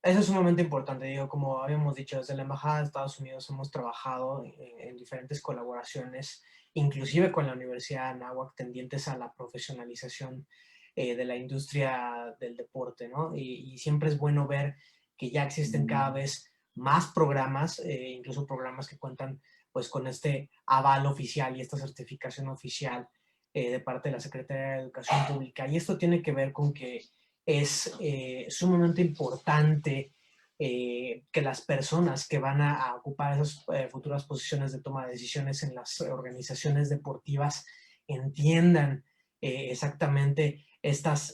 Eso es sumamente importante, digo, como habíamos dicho, desde la Embajada de Estados Unidos hemos trabajado en diferentes colaboraciones, inclusive con la Universidad de Anáhuac, tendientes a la profesionalización de la industria del deporte, ¿no? Y siempre es bueno ver que ya existen cada vez más programas, incluso programas que cuentan pues con este aval oficial y esta certificación oficial de parte de la Secretaría de Educación Pública. Y esto tiene que ver con que es sumamente importante que las personas que van a ocupar esas futuras posiciones de toma de decisiones en las organizaciones deportivas entiendan exactamente estas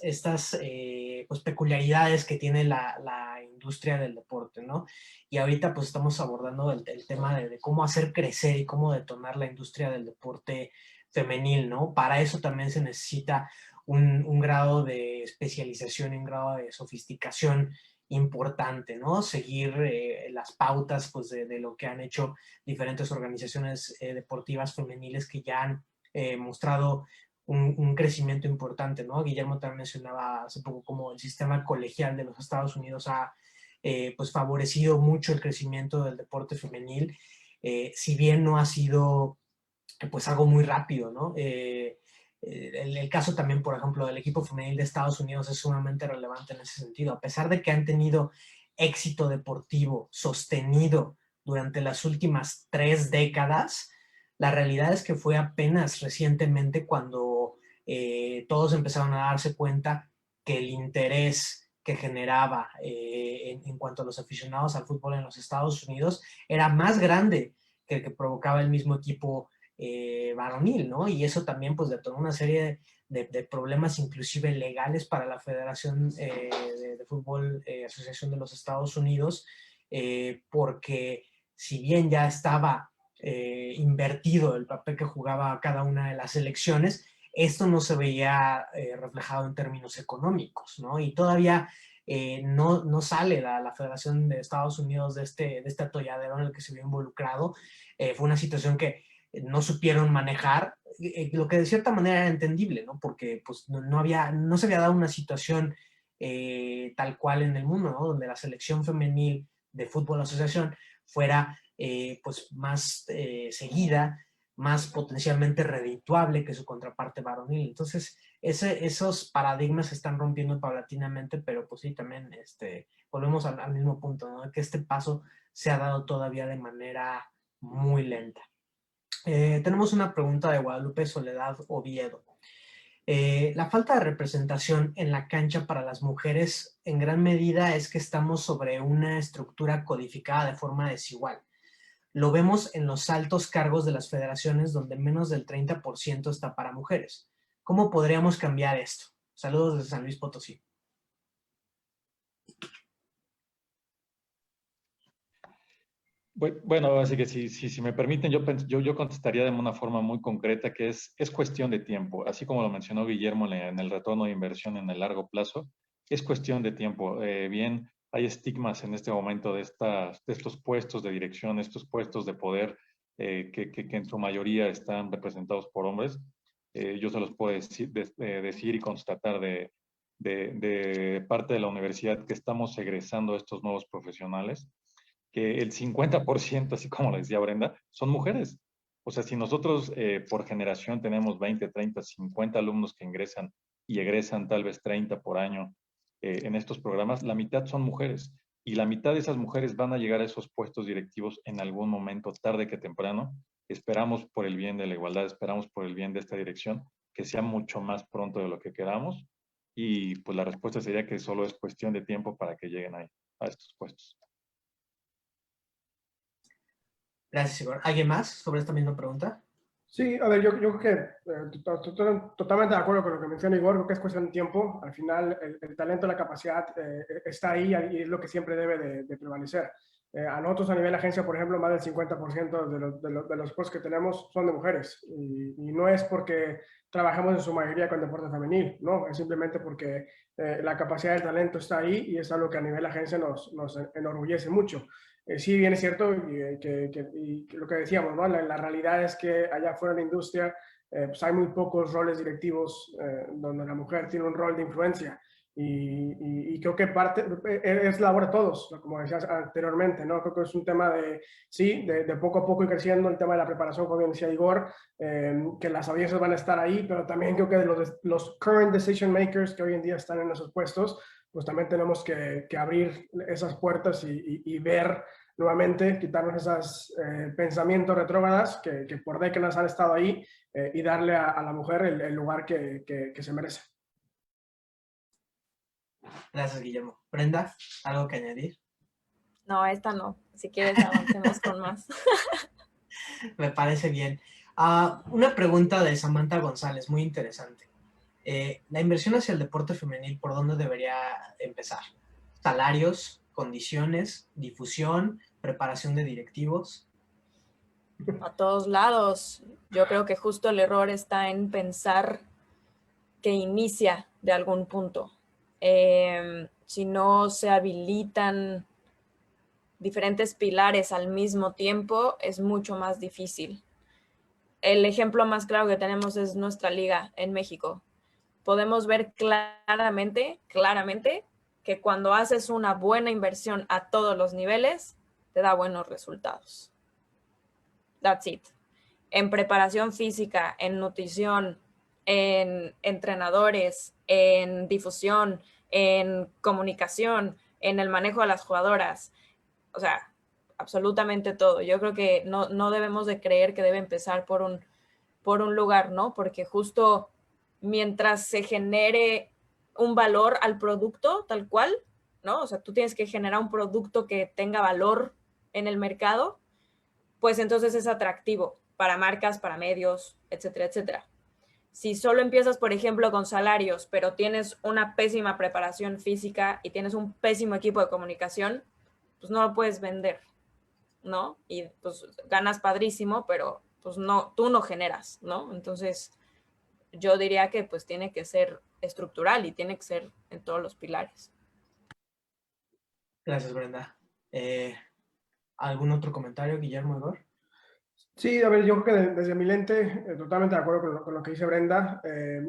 pues, peculiaridades que tiene la industria del deporte, ¿no? Y ahorita pues estamos abordando el tema de cómo hacer crecer y cómo detonar la industria del deporte femenil, ¿no? Para eso también se necesita un grado de especialización y un grado de sofisticación importante, ¿no? Seguir las pautas pues, de lo que han hecho diferentes organizaciones deportivas femeniles que ya han mostrado un crecimiento importante, ¿no? Guillermo también mencionaba hace poco como el sistema colegial de los Estados Unidos ha pues favorecido mucho el crecimiento del deporte femenil, si bien no ha sido pues algo muy rápido, ¿no? El caso también, por ejemplo, del equipo femenil de Estados Unidos es sumamente relevante en ese sentido. A pesar de que han tenido éxito deportivo sostenido durante las últimas 3 décadas, la realidad es que fue apenas recientemente cuando todos empezaron a darse cuenta que el interés que generaba en cuanto a los aficionados al fútbol en los Estados Unidos era más grande que el que provocaba el mismo equipo varonil, ¿no? Y eso también pues detonó una serie de problemas inclusive legales para la Federación de Fútbol Asociación de los Estados Unidos, porque si bien ya estaba invertido el papel que jugaba cada una de las selecciones, esto no se veía reflejado en términos económicos, ¿no? Y todavía no sale la Federación de Estados Unidos de este atolladero en el que se vio involucrado. Fue una situación que no supieron manejar, lo que de cierta manera era entendible, ¿no? Porque pues no se había dado una situación tal cual en el mundo, ¿no? Donde la selección femenil de fútbol asociación fuera pues más seguida, más potencialmente redituable que su contraparte varonil. Entonces, esos paradigmas se están rompiendo paulatinamente, pero pues sí, también volvemos al mismo punto, ¿no? Que este paso se ha dado todavía de manera muy lenta. Tenemos una pregunta de Guadalupe Soledad Oviedo. La falta de representación en la cancha para las mujeres en gran medida es que estamos sobre una estructura codificada de forma desigual. Lo vemos en los altos cargos de las federaciones donde menos del 30% está para mujeres. ¿Cómo podríamos cambiar esto? Saludos desde San Luis Potosí. Bueno, así que si me permiten, yo contestaría de una forma muy concreta que es cuestión de tiempo. Así como lo mencionó Guillermo en el retorno de inversión en el largo plazo, es cuestión de tiempo. Bien, hay estigmas en este momento de estos puestos de dirección, estos puestos de poder que en su mayoría están representados por hombres. Yo se los puedo decir y constatar de parte de la universidad que estamos egresando a estos nuevos profesionales, que el 50%, así como le decía Brenda, son mujeres. O sea, si nosotros por generación tenemos 20, 30, 50 alumnos que ingresan y egresan tal vez 30 por año, en estos programas, la mitad son mujeres. Y la mitad de esas mujeres van a llegar a esos puestos directivos en algún momento, tarde que temprano. Esperamos por el bien de la igualdad, esperamos por el bien de esta dirección, que sea mucho más pronto de lo que queramos. Y pues la respuesta sería que solo es cuestión de tiempo para que lleguen ahí, a estos puestos. Gracias, Igor. ¿Alguien más sobre esta misma pregunta? Sí, a ver, yo creo que totalmente de acuerdo con lo que menciona Igor, creo que es cuestión de tiempo. Al final, el talento, la capacidad está ahí y es lo que siempre debe de prevalecer. A nosotros a nivel agencia, por ejemplo, más del 50% de los puestos que tenemos son de mujeres. Y no es porque trabajamos en su mayoría con deporte femenil, ¿no? Es simplemente porque la capacidad del talento está ahí y es algo que a nivel agencia nos enorgullece mucho. Sí, bien es cierto, y lo que decíamos, ¿no? La realidad es que allá fuera de la industria pues hay muy pocos roles directivos donde la mujer tiene un rol de influencia. Y creo que parte es labor de todos, como decías anteriormente, ¿no? Creo que es un tema de, sí, de poco a poco ir creciendo el tema de la preparación, como bien decía Igor, que las audiencias van a estar ahí, pero también creo que los current decision makers que hoy en día están en esos puestos, pues también tenemos que abrir esas puertas y ver nuevamente, quitarnos esos pensamientos retrógradas que por décadas han estado ahí y darle a la mujer el lugar que se merece. Gracias, Guillermo. Brenda, ¿algo que añadir? No, esta no. Si quieres, avancemos con más. Me parece bien. Una pregunta de Samantha González, muy interesante. La inversión hacia el deporte femenil, ¿por dónde debería empezar? ¿Salarios, condiciones, difusión, preparación de directivos? A todos lados. Yo creo que justo el error está en pensar que inicia de algún punto. Si no se habilitan diferentes pilares al mismo tiempo, es mucho más difícil. El ejemplo más claro que tenemos es nuestra liga en México. Podemos ver claramente que cuando haces una buena inversión a todos los niveles, te da buenos resultados. That's it. En preparación física, en nutrición, en entrenadores, en difusión, en comunicación, en el manejo de las jugadoras. O sea, absolutamente todo. Yo creo que no debemos de creer que debe empezar por un lugar, ¿no? Porque justo mientras se genere un valor al producto tal cual, ¿no? O sea, tú tienes que generar un producto que tenga valor en el mercado, pues entonces es atractivo para marcas, para medios, etcétera, etcétera. Si solo empiezas, por ejemplo, con salarios, pero tienes una pésima preparación física y tienes un pésimo equipo de comunicación, pues no lo puedes vender, ¿no? Y pues ganas padrísimo, pero pues no, tú no generas, ¿no? Entonces, yo diría que pues tiene que ser estructural y tiene que ser en todos los pilares. Gracias, Brenda. ¿Algún otro comentario, Guillermo, Igor? Sí, a ver, yo creo que desde mi lente, totalmente de acuerdo con lo que dice Brenda.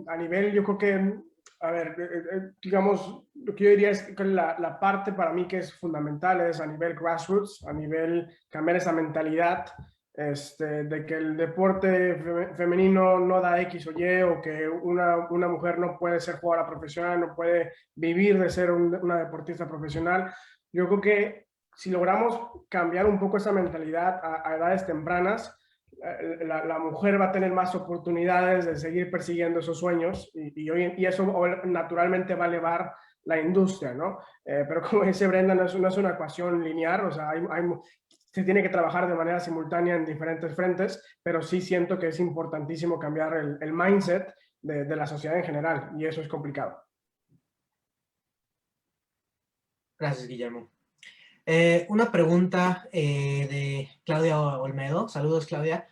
A nivel, yo creo que, a ver, digamos, lo que yo diría es que la parte para mí que es fundamental es a nivel grassroots, a nivel cambiar esa mentalidad de que el deporte femenino no da X o Y, o que una mujer no puede ser jugadora profesional, no puede vivir de ser una deportista profesional. Yo creo que si logramos cambiar un poco esa mentalidad a edades tempranas, la mujer va a tener más oportunidades de seguir persiguiendo esos sueños y eso naturalmente va a elevar la industria, ¿no? Pero como dice Brenda, no es una ecuación lineal, o sea, se tiene que trabajar de manera simultánea en diferentes frentes, pero sí siento que es importantísimo cambiar el mindset de la sociedad en general y eso es complicado. Gracias, Guillermo. Una pregunta de Claudia Olmedo. Saludos, Claudia.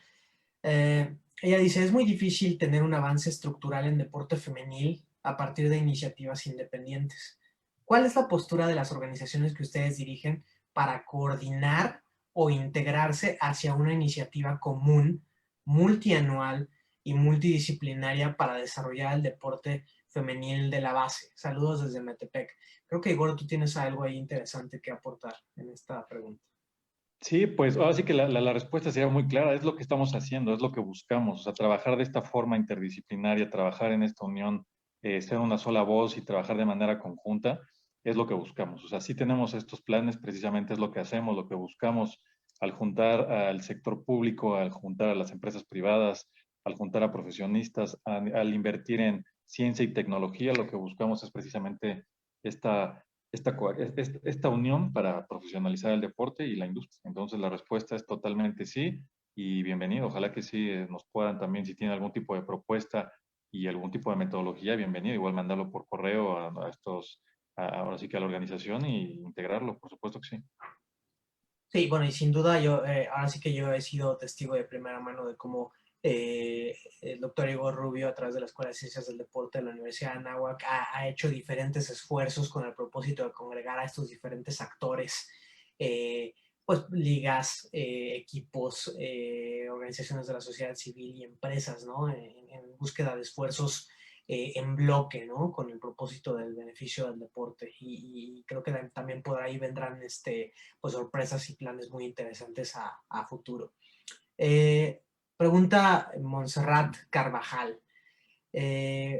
Ella dice, es muy difícil tener un avance estructural en deporte femenil a partir de iniciativas independientes. ¿Cuál es la postura de las organizaciones que ustedes dirigen para coordinar o integrarse hacia una iniciativa común, multianual y multidisciplinaria para desarrollar el deporte femenil de la base? Saludos desde Metepec. Creo que, Igor, tú tienes algo ahí interesante que aportar en esta pregunta. Sí, pues ahora sí que la respuesta sería muy clara, es lo que estamos haciendo, es lo que buscamos, o sea, trabajar de esta forma interdisciplinaria, trabajar en esta unión ser una sola voz y trabajar de manera conjunta, es lo que buscamos. O sea, sí tenemos estos planes, precisamente es lo que hacemos, lo que buscamos al juntar al sector público, al juntar a las empresas privadas, al juntar a profesionistas, al invertir en ciencia y tecnología, lo que buscamos es precisamente esta unión para profesionalizar el deporte y la industria. Entonces la respuesta es totalmente sí y bienvenido. Ojalá que sí nos puedan también, si tienen algún tipo de propuesta y algún tipo de metodología, bienvenido. Igual mandarlo por correo ahora sí que a la organización y integrarlo, por supuesto que sí. Sí, bueno, y sin duda yo, ahora sí que yo he sido testigo de primera mano de cómo el doctor Igor Rubio, a través de la Escuela de Ciencias del Deporte de la Universidad de Anáhuac, ha hecho diferentes esfuerzos con el propósito de congregar a estos diferentes actores, pues ligas, equipos, organizaciones de la sociedad civil y empresas, ¿no? En búsqueda de esfuerzos en bloque, ¿no? Con el propósito del beneficio del deporte. Y creo que también por ahí vendrán pues sorpresas y planes muy interesantes a futuro. Pregunta Montserrat Carvajal.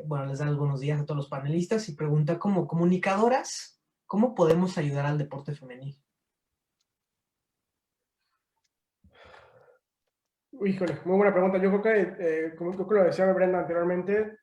Bueno, les da algunos días a todos los panelistas y pregunta, como comunicadoras, ¿cómo podemos ayudar al deporte femenil? Híjole, muy buena pregunta. Yo creo que, como creo que lo decía Brenda anteriormente,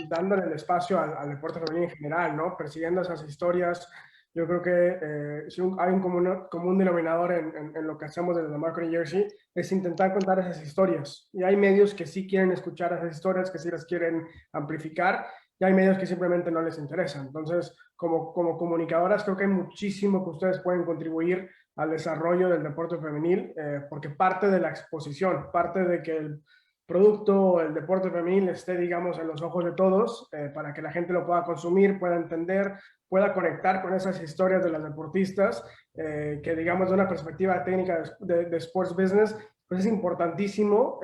dándole el espacio al deporte femenino en general, ¿no? Persiguiendo esas historias. Yo creo que si hay un común denominador en lo que hacemos desde The Marketing Jersey, es intentar contar esas historias. Y hay medios que sí quieren escuchar esas historias, que sí las quieren amplificar, y hay medios que simplemente no les interesan. Entonces, como comunicadoras, creo que hay muchísimo que ustedes pueden contribuir al desarrollo del deporte femenil, porque parte de la exposición, parte de que el producto, el deporte femenil esté, digamos, en los ojos de todos, para que la gente lo pueda consumir, pueda entender, pueda conectar con esas historias de las deportistas, que digamos de una perspectiva técnica de sports business, pues es importantísimo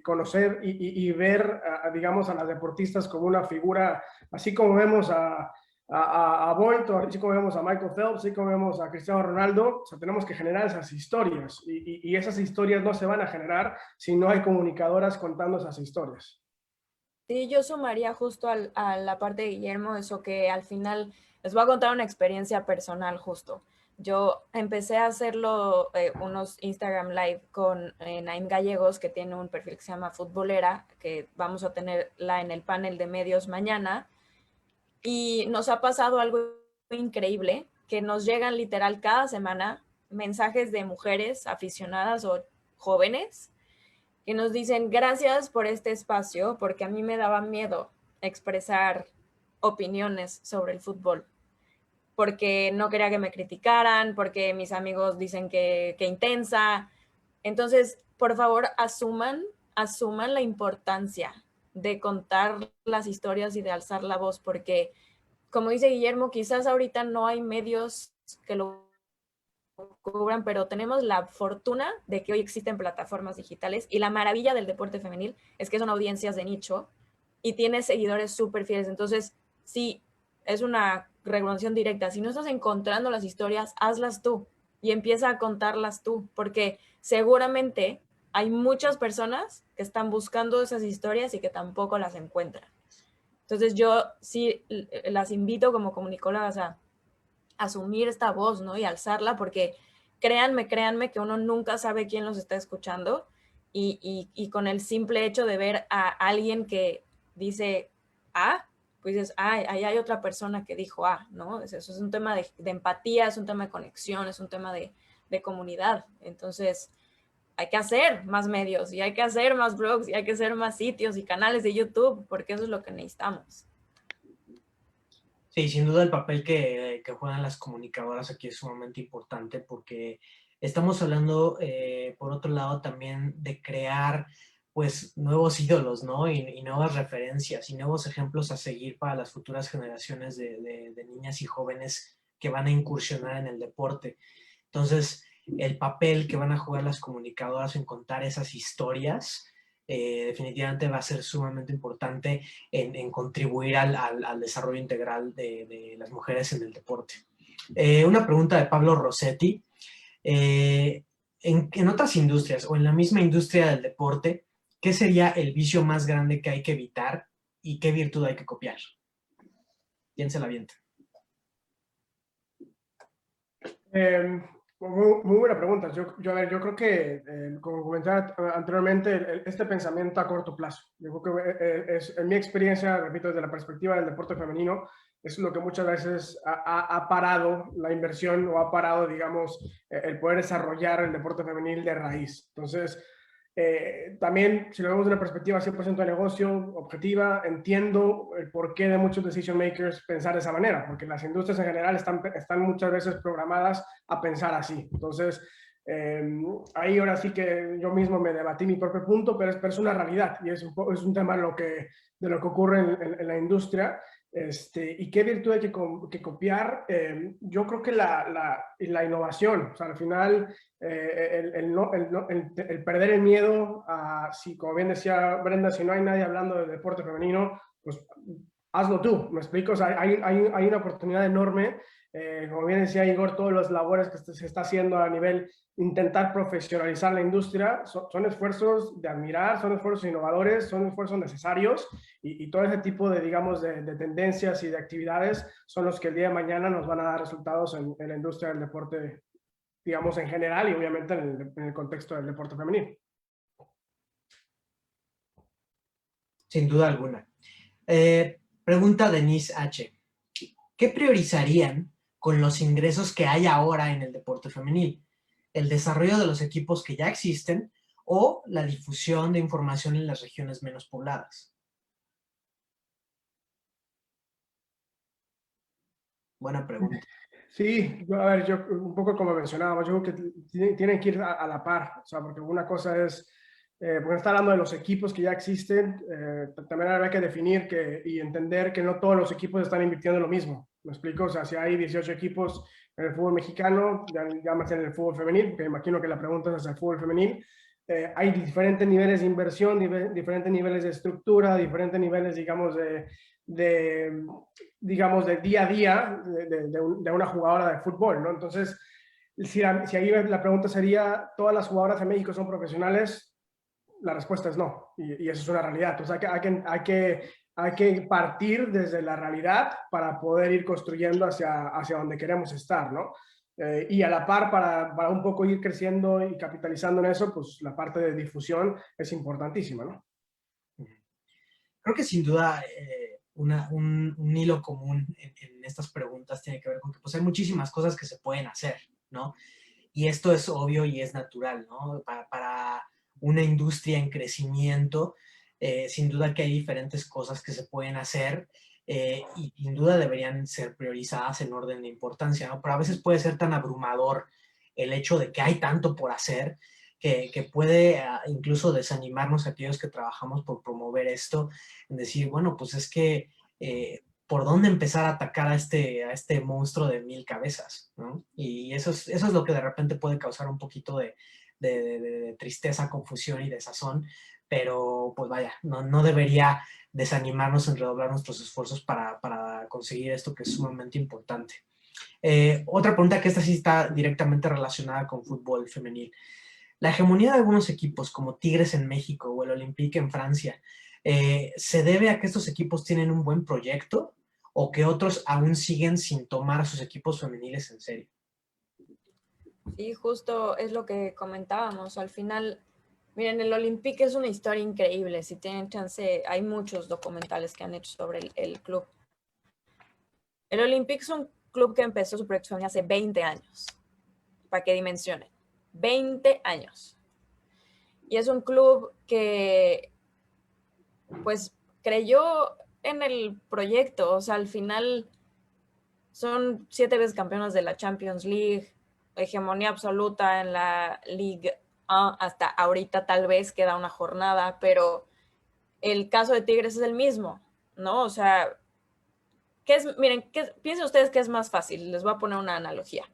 conocer y ver, digamos, a las deportistas como una figura, así como vemos a Bolt, así como vemos a Michael Phelps, así como vemos a Cristiano Ronaldo. O sea, tenemos que generar esas historias y esas historias no se van a generar si no hay comunicadoras contando esas historias. Sí, yo sumaría justo a la parte de Guillermo eso, que al final les voy a contar una experiencia personal justo. Yo empecé a hacerlo unos Instagram Live con Naim Gallegos, que tiene un perfil que se llama Futbolera, que vamos a tenerla en el panel de medios mañana. Y nos ha pasado algo increíble, que nos llegan literal cada semana mensajes de mujeres aficionadas o jóvenes que nos dicen gracias por este espacio, porque a mí me daba miedo expresar opiniones sobre el fútbol, porque no quería que me criticaran, porque mis amigos dicen que intensa. Entonces, por favor, asuman la importancia de contar las historias y de alzar la voz, porque, como dice Guillermo, quizás ahorita no hay medios que lo cubran, pero tenemos la fortuna de que hoy existen plataformas digitales y la maravilla del deporte femenil es que son audiencias de nicho y tiene seguidores súper fieles. Entonces, sí, es una regulación directa. Si no estás encontrando las historias, hazlas tú y empieza a contarlas tú, porque seguramente hay muchas personas que están buscando esas historias y que tampoco las encuentran. Entonces yo sí las invito como comunicólogas a asumir esta voz, ¿no? Y alzarla, porque créanme que uno nunca sabe quién los está escuchando y con el simple hecho de ver a alguien que dice pues dices, ahí hay otra persona que dijo ¿no? Eso es un tema de empatía, es un tema de conexión, es un tema de comunidad. Entonces, hay que hacer más medios y hay que hacer más blogs y hay que hacer más sitios y canales de YouTube, porque eso es lo que necesitamos. Sí, sin duda el papel que juegan las comunicadoras aquí es sumamente importante, porque estamos hablando, por otro lado, también de crear pues nuevos ídolos, ¿no? Y nuevas referencias y nuevos ejemplos a seguir para las futuras generaciones de niñas y jóvenes que van a incursionar en el deporte. Entonces, el papel que van a jugar las comunicadoras en contar esas historias definitivamente va a ser sumamente importante en contribuir al desarrollo integral de las mujeres en el deporte. Una pregunta de Pablo Rossetti. En otras industrias o en la misma industria del deporte, ¿qué sería el vicio más grande que hay que evitar y qué virtud hay que copiar? ¿Quién se la avienta? Muy buena pregunta. A ver, yo creo que, como comentaba anteriormente, este pensamiento a corto plazo. Yo creo que en mi experiencia, repito, desde la perspectiva del deporte femenino, es lo que muchas veces ha parado la inversión o ha parado, digamos, el poder desarrollar el deporte femenil de raíz. Entonces, también, si lo vemos de una perspectiva 100% de negocio, objetiva, entiendo el porqué de muchos decision makers pensar de esa manera, porque las industrias en general están muchas veces programadas a pensar así. Entonces, ahí ahora sí que yo mismo me debatí mi propio punto, pero es una realidad y es un tema de lo que ocurre en la industria. ¿Y qué virtud hay que copiar? Yo creo que la innovación, o sea, al final el perder el miedo a, si como bien decía Brenda, si no hay nadie hablando de deporte femenino, pues hazlo tú, ¿me explico? O sea, hay una oportunidad enorme, como bien decía Igor, todas las labores que se está haciendo a nivel intentar profesionalizar la industria, son esfuerzos de admirar, son esfuerzos innovadores, son esfuerzos necesarios y todo ese tipo de, digamos, de tendencias y de actividades son los que el día de mañana nos van a dar resultados en la industria del deporte, digamos, en general y obviamente en el contexto del deporte femenino. Sin duda alguna. Pregunta Denise H. ¿Qué priorizarían con los ingresos que hay ahora en el deporte femenil? ¿El desarrollo de los equipos que ya existen o la difusión de información en las regiones menos pobladas? Buena pregunta. Sí, a ver, yo un poco como mencionábamos, yo creo que tienen que ir a la par, o sea, porque una cosa es, porque está hablando de los equipos que ya existen, también habría que definir y entender que no todos los equipos están invirtiendo en lo mismo, ¿me explico? O sea, si hay 18 equipos en el fútbol mexicano, ya más en el fútbol femenil, que imagino que la pregunta es hacia el fútbol femenil, hay diferentes niveles de inversión, diferentes niveles de estructura, diferentes niveles, digamos, digamos, de día a día de una jugadora de fútbol, ¿no? Entonces, si ahí la pregunta sería, ¿todas las jugadoras de México son profesionales? La respuesta es no, y eso es una realidad. Entonces, hay que partir desde la realidad para poder ir construyendo hacia donde queremos estar, ¿no? Y a la par, para un poco ir creciendo y capitalizando en eso, pues la parte de difusión es importantísima, ¿no? Creo que sin duda un hilo común en estas preguntas tiene que ver con que pues hay muchísimas cosas que se pueden hacer, ¿no? Y esto es obvio y es natural, ¿no? Para una industria en crecimiento, sin duda que hay diferentes cosas que se pueden hacer y sin duda deberían ser priorizadas en orden de importancia, ¿no? Pero a veces puede ser tan abrumador el hecho de que hay tanto por hacer que puede incluso desanimarnos a aquellos que trabajamos por promover esto, en decir, bueno, pues es que por dónde empezar a atacar a este monstruo de 1000 cabezas, ¿no? Y eso es lo que de repente puede causar un poquito de tristeza, confusión y desazón, pero pues vaya, no debería desanimarnos en redoblar nuestros esfuerzos para conseguir esto que es sumamente importante. Otra pregunta que esta sí está directamente relacionada con fútbol femenil. La hegemonía de algunos equipos como Tigres en México o el Olympique en Francia, ¿se debe a que estos equipos tienen un buen proyecto o que otros aún siguen sin tomar a sus equipos femeniles en serio? Sí, justo es lo que comentábamos. Al final, miren, el Olympique es una historia increíble. Si tienen chance, hay muchos documentales que han hecho sobre el club. El Olympique es un club que empezó su proyecto femenino hace 20 años, para que dimensionen. 20 años. Y es un club que, pues, creyó en el proyecto. O sea, al final son 7 veces campeonas de la Champions League, hegemonía absoluta en la Ligue 1, hasta ahorita tal vez queda una jornada, pero el caso de Tigres es el mismo, ¿no? O sea, miren, piensen ustedes qué es más fácil. Les voy a poner una analogía.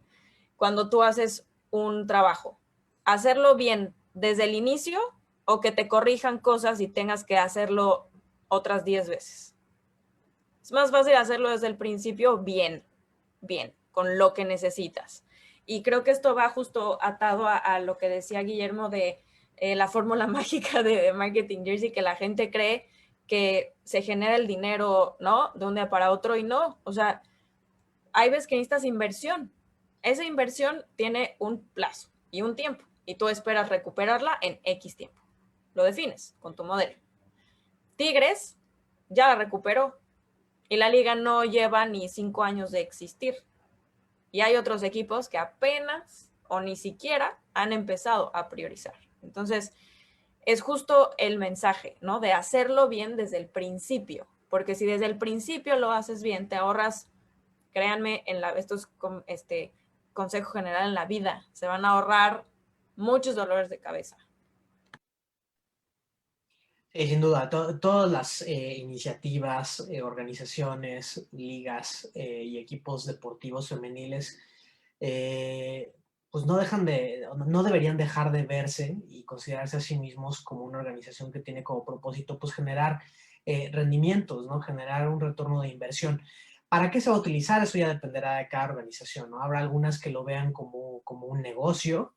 Cuando tú haces un trabajo, hacerlo bien desde el inicio o que te corrijan cosas y tengas que hacerlo otras 10 veces. Es más fácil hacerlo desde el principio bien, con lo que necesitas. Y creo que esto va justo atado a lo que decía Guillermo de la fórmula mágica de Marketing Jersey, que la gente cree que se genera el dinero, ¿no? De un día para otro y no. O sea, hay veces que necesitas inversión. Esa inversión tiene un plazo y un tiempo y tú esperas recuperarla en X tiempo. Lo defines con tu modelo. Tigres ya la recuperó y la liga no lleva ni 5 años de existir. Y hay otros equipos que apenas o ni siquiera han empezado a priorizar. Entonces, es justo el mensaje, ¿no? De hacerlo bien desde el principio. Porque si desde el principio lo haces bien, te ahorras, créanme, esto es consejo general en la vida, se van a ahorrar muchos dolores de cabeza. Sin duda, todas las iniciativas, organizaciones, ligas y equipos deportivos femeniles, pues no deberían dejar de verse y considerarse a sí mismos como una organización que tiene como propósito pues generar rendimientos, ¿no? Generar un retorno de inversión. ¿Para qué se va a utilizar? Eso ya dependerá de cada organización, ¿no? Habrá algunas que lo vean como un negocio,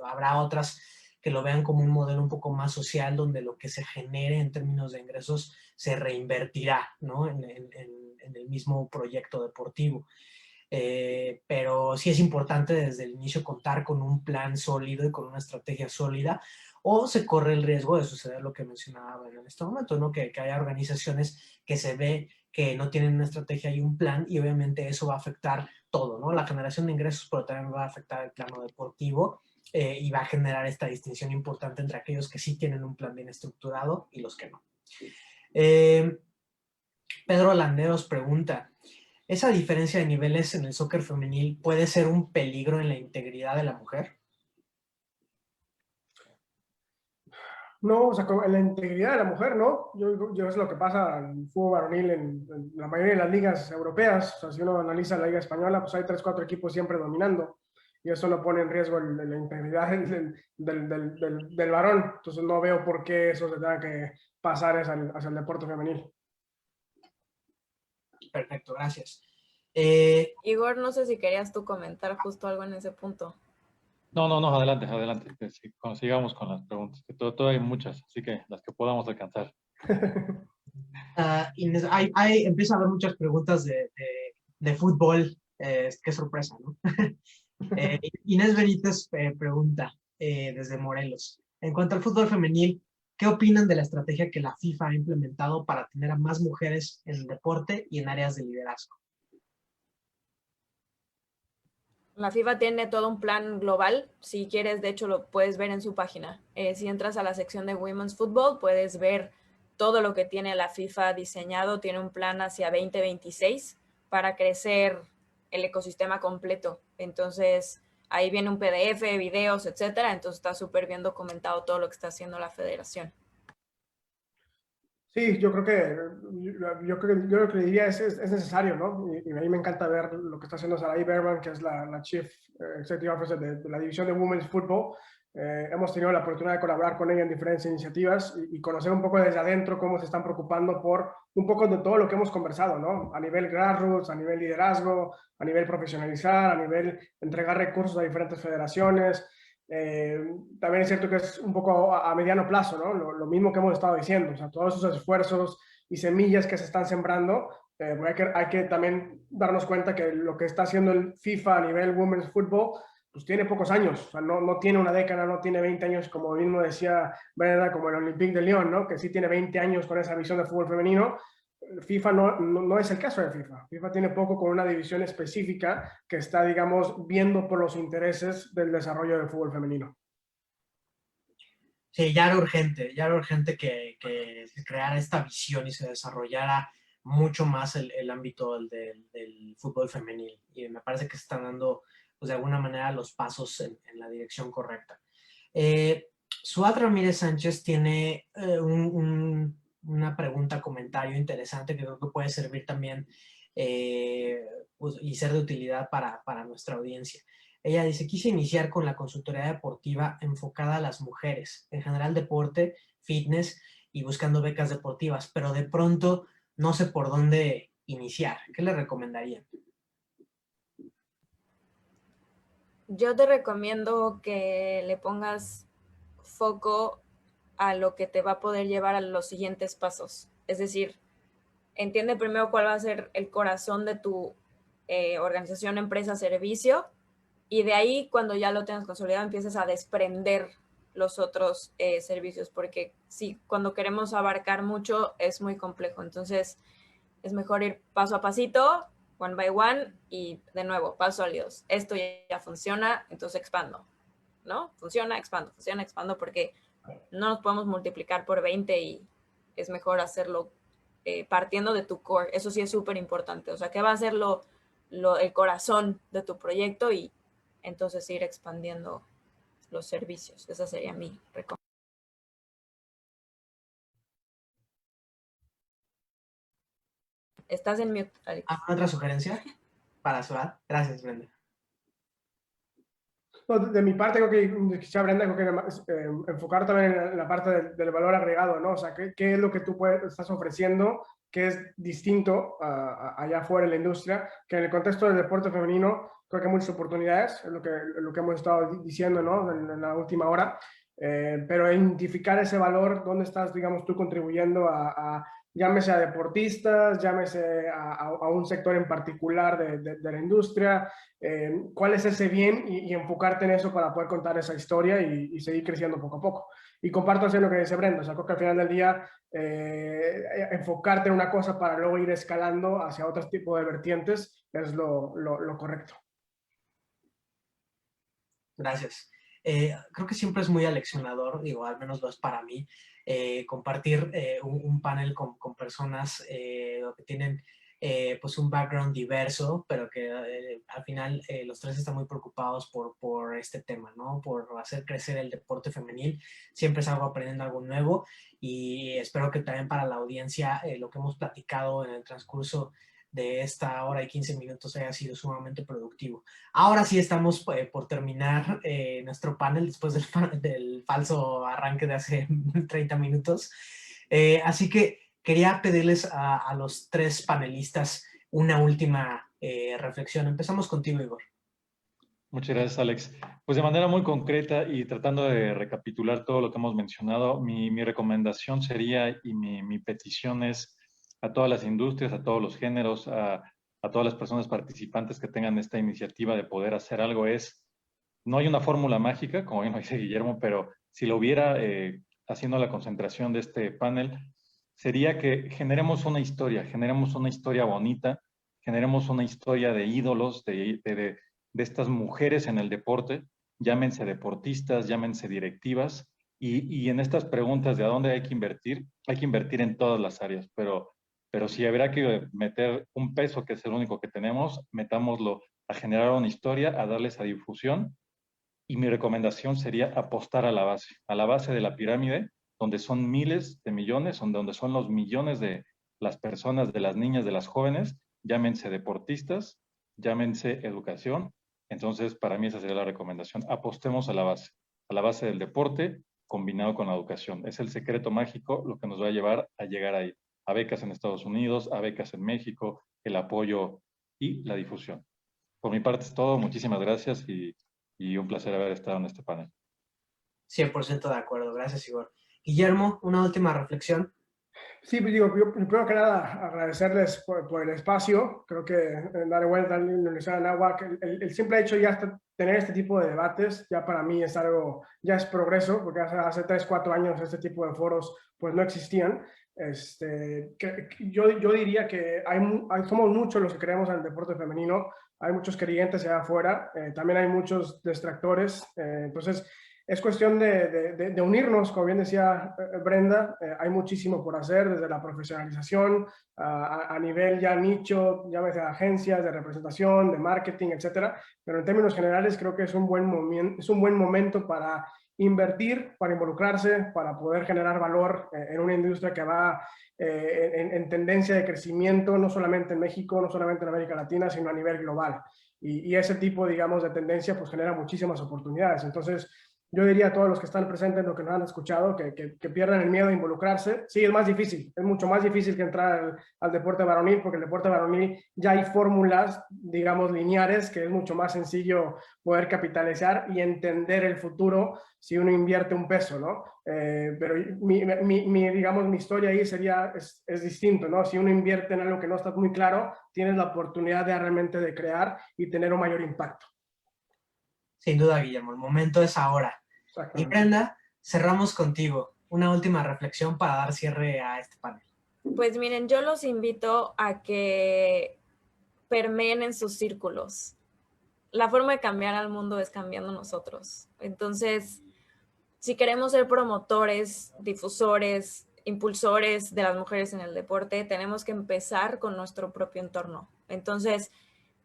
habrá otras que lo vean como un modelo un poco más social, donde lo que se genere en términos de ingresos se reinvertirá, ¿no? en el mismo proyecto deportivo. Pero sí es importante desde el inicio contar con un plan sólido y con una estrategia sólida, o se corre el riesgo de suceder lo que mencionaba en este momento, ¿no? Que haya organizaciones que se ve que no tienen una estrategia y un plan, y obviamente eso va a afectar todo, ¿no? La generación de ingresos, pero también va a afectar el plano deportivo, y va a generar esta distinción importante entre aquellos que sí tienen un plan bien estructurado y los que no. Pedro Landeros pregunta, ¿esa diferencia de niveles en el soccer femenil puede ser un peligro en la integridad de la mujer? No, o sea, en la integridad de la mujer, ¿no? Yo es lo que pasa en el fútbol varonil en la mayoría de las ligas europeas. O sea, si uno analiza la liga española, pues hay 3, 4 equipos siempre dominando. Y eso no pone en riesgo la integridad del varón. Entonces no veo por qué eso se tenga que pasar hacia el deporte femenil. Perfecto, gracias. Igor, no sé si querías tú comentar justo algo en ese punto. No, adelante, adelante. Que sigamos con las preguntas, que todo hay muchas, así que las que podamos alcanzar. Inés, empieza a haber muchas preguntas de fútbol. Qué sorpresa, ¿no? Inés Benítez pregunta desde Morelos. En cuanto al fútbol femenil, ¿qué opinan de la estrategia que la FIFA ha implementado para tener a más mujeres en el deporte y en áreas de liderazgo? La FIFA tiene todo un plan global. Si quieres, de hecho, lo puedes ver en su página. Si entras a la sección de Women's Football, puedes ver todo lo que tiene la FIFA diseñado. Tiene un plan hacia 2026 para crecer el ecosistema completo. Entonces, ahí viene un PDF, videos, etcétera. Entonces, está súper bien documentado todo lo que está haciendo la federación. Sí, yo creo que diría es necesario, ¿no? Y a mí me encanta ver lo que está haciendo Sarai Berman, que es la Chief Executive Officer de la división de Women's Football. Hemos tenido la oportunidad de colaborar con ella en diferentes iniciativas y conocer un poco desde adentro cómo se están preocupando por un poco de todo lo que hemos conversado, ¿no? A nivel grassroots, a nivel liderazgo, a nivel profesionalizar, a nivel entregar recursos a diferentes federaciones. También es cierto que es un poco a mediano plazo, ¿no? Lo mismo que hemos estado diciendo, o sea, todos esos esfuerzos y semillas que se están sembrando, hay que también darnos cuenta que lo que está haciendo el FIFA a nivel Women's Football, pues tiene pocos años, o sea, no tiene una década, no tiene 20 años, como mismo decía Brenda, como el Olympique de Lyon, ¿no? Que sí tiene 20 años con esa visión de fútbol femenino. FIFA no es el caso de FIFA. FIFA tiene poco con una división específica que está, digamos, viendo por los intereses del desarrollo del fútbol femenino. Sí, ya era urgente que se creara esta visión y se desarrollara mucho más el ámbito del fútbol femenil. Y me parece que se están dando, pues, de alguna manera los pasos en la dirección correcta. Suat Ramírez Sánchez tiene una pregunta, comentario interesante que creo que puede servir también pues, y ser de utilidad para nuestra audiencia. Ella dice, quise iniciar con la consultoría deportiva enfocada a las mujeres, en general deporte, fitness y buscando becas deportivas, pero de pronto no sé por dónde iniciar. ¿Qué le recomendarían? Yo te recomiendo que le pongas foco a lo que te va a poder llevar a los siguientes pasos. Es decir, entiende primero cuál va a ser el corazón de tu organización, empresa, servicio, y de ahí, cuando ya lo tengas consolidado, empiezas a desprender los otros servicios, porque sí, cuando queremos abarcar mucho es muy complejo. Entonces, es mejor ir paso a pasito, one by one, y de nuevo, paso al Dios. Esto ya funciona, entonces expando, ¿no? Funciona, expando, porque no nos podemos multiplicar por 20 y es mejor hacerlo partiendo de tu core. Eso sí es súper importante. O sea, ¿qué va a ser el corazón de tu proyecto? Y entonces ir expandiendo los servicios. Esa sería mi recomendación. Estás en mute, Alex. ¿Otra sugerencia para Suad? Gracias, Brenda. No, de mi parte, creo que quizá Brenda, creo que enfocar también en la parte del valor agregado, ¿no? O sea, ¿qué es lo que tú estás ofreciendo que es distinto allá afuera en la industria? Que en el contexto del deporte femenino, creo que hay muchas oportunidades, es lo que hemos estado diciendo, ¿no? En la última hora. Pero identificar ese valor, dónde estás, digamos, tú contribuyendo llámese a deportistas, llámese a un sector en particular de la industria, cuál es ese bien y enfocarte en eso para poder contar esa historia y seguir creciendo poco a poco. Y comparto así lo que dice Brenda, o sea, creo que al final del día enfocarte en una cosa para luego ir escalando hacia otro tipo de vertientes es lo correcto. Gracias. Creo que siempre es muy aleccionador, digo, al menos lo es para mí, compartir un panel con personas que tienen pues un background diverso, pero que al final los tres están muy preocupados por este tema, ¿no? Por hacer crecer el deporte femenil. Siempre salgo aprendiendo algo nuevo y espero que también para la audiencia lo que hemos platicado en el transcurso de esta hora y 15 minutos haya sido sumamente productivo. Ahora sí estamos por terminar nuestro panel después del falso arranque de hace 30 minutos. Así que quería pedirles a los tres panelistas una última reflexión. Empezamos contigo, Igor. Muchas gracias, Alex. Pues de manera muy concreta y tratando de recapitular todo lo que hemos mencionado, mi recomendación sería y mi petición es a todas las industrias, a todos los géneros, a todas las personas participantes que tengan esta iniciativa de poder hacer algo no hay una fórmula mágica, como bien lo dice Guillermo, pero si lo hubiera haciendo la concentración de este panel, sería que generemos una historia bonita, generemos una historia de ídolos, de estas mujeres en el deporte, llámense deportistas, llámense directivas, y en estas preguntas de a dónde hay que invertir en todas las áreas, pero si habrá que meter un peso, que es el único que tenemos, metámoslo a generar una historia, a darle esa difusión, y mi recomendación sería apostar a la base de la pirámide, donde son miles de millones, donde son los millones de las personas, de las niñas, de las jóvenes, llámense deportistas, llámense educación. Entonces, para mí esa sería la recomendación. Apostemos a la base del deporte combinado con la educación. Es el secreto mágico lo que nos va a llevar a llegar ahí. A becas en Estados Unidos, a becas en México, el apoyo y la difusión. Por mi parte es todo. Muchísimas gracias y un placer haber estado en este panel. 100% de acuerdo. Gracias, Igor. Guillermo, una última reflexión. Sí, digo, yo primero que nada agradecerles por el espacio. Creo que dar vuelta a la Universidad de Anáhuac, el simple hecho ya tener este tipo de debates, ya para mí es algo, ya es progreso, porque hace 3, 4 años este tipo de foros pues no existían. Yo diría que somos muchos los que creemos en el deporte femenino, hay muchos creyentes allá afuera, también hay muchos detractores, entonces es cuestión de unirnos, como bien decía Brenda, hay muchísimo por hacer desde la profesionalización a nivel ya nicho, llámese de agencias, de representación, de marketing, etcétera, pero en términos generales creo que es un buen momento para invertir, para involucrarse, para poder generar valor en una industria que va en tendencia de crecimiento, no solamente en México, no solamente en América Latina, sino a nivel global. Y ese tipo, digamos, de tendencia pues genera muchísimas oportunidades. Entonces, yo diría a todos los que están presentes, los que nos han escuchado, que pierdan el miedo a involucrarse. Sí, es más difícil, es mucho más difícil que entrar al deporte varonil, porque el deporte varonil ya hay fórmulas, digamos, lineares, que es mucho más sencillo poder capitalizar y entender el futuro si uno invierte un peso, ¿no? Pero digamos, mi historia ahí es distinto, ¿no? Si uno invierte en algo que no está muy claro, tienes la oportunidad de realmente de crear y tener un mayor impacto. Sin duda, Guillermo, el momento es ahora. Y Brenda, cerramos contigo. Una última reflexión para dar cierre a este panel. Pues miren, yo los invito a que permeen en sus círculos. La forma de cambiar al mundo es cambiando nosotros. Entonces, si queremos ser promotores, difusores, impulsores de las mujeres en el deporte, tenemos que empezar con nuestro propio entorno. Entonces,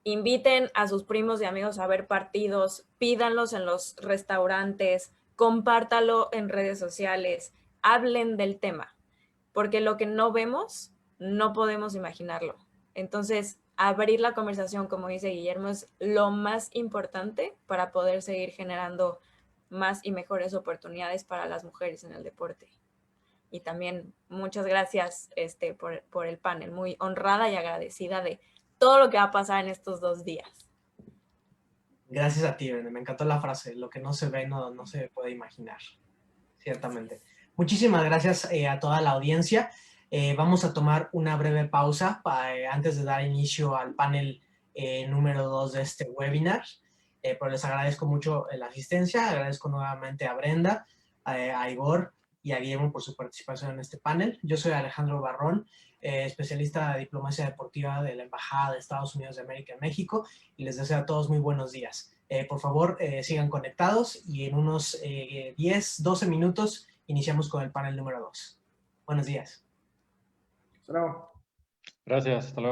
inviten a sus primos y amigos a ver partidos, pídanlos en los restaurantes, compártalo en redes sociales, hablen del tema, porque lo que no vemos, no podemos imaginarlo. Entonces, abrir la conversación, como dice Guillermo, es lo más importante para poder seguir generando más y mejores oportunidades para las mujeres en el deporte. Y también muchas gracias por el panel, muy honrada y agradecida de todo lo que va a pasar en estos 2 días. Gracias a ti, Brenda. Me encantó la frase, lo que no se ve no se puede imaginar, ciertamente. Muchísimas gracias a toda la audiencia. Vamos a tomar una breve pausa antes de dar inicio al panel número 2 de este webinar. Pero les agradezco mucho la asistencia, agradezco nuevamente a Brenda, a Igor y a Guillermo por su participación en este panel. Yo soy Alejandro Barrón, especialista de diplomacia deportiva de la Embajada de Estados Unidos de América en México, y les deseo a todos muy buenos días. Por favor, sigan conectados y en unos 10, 12 minutos iniciamos con el panel número 2. Buenos días. Hasta luego. Gracias, hasta luego.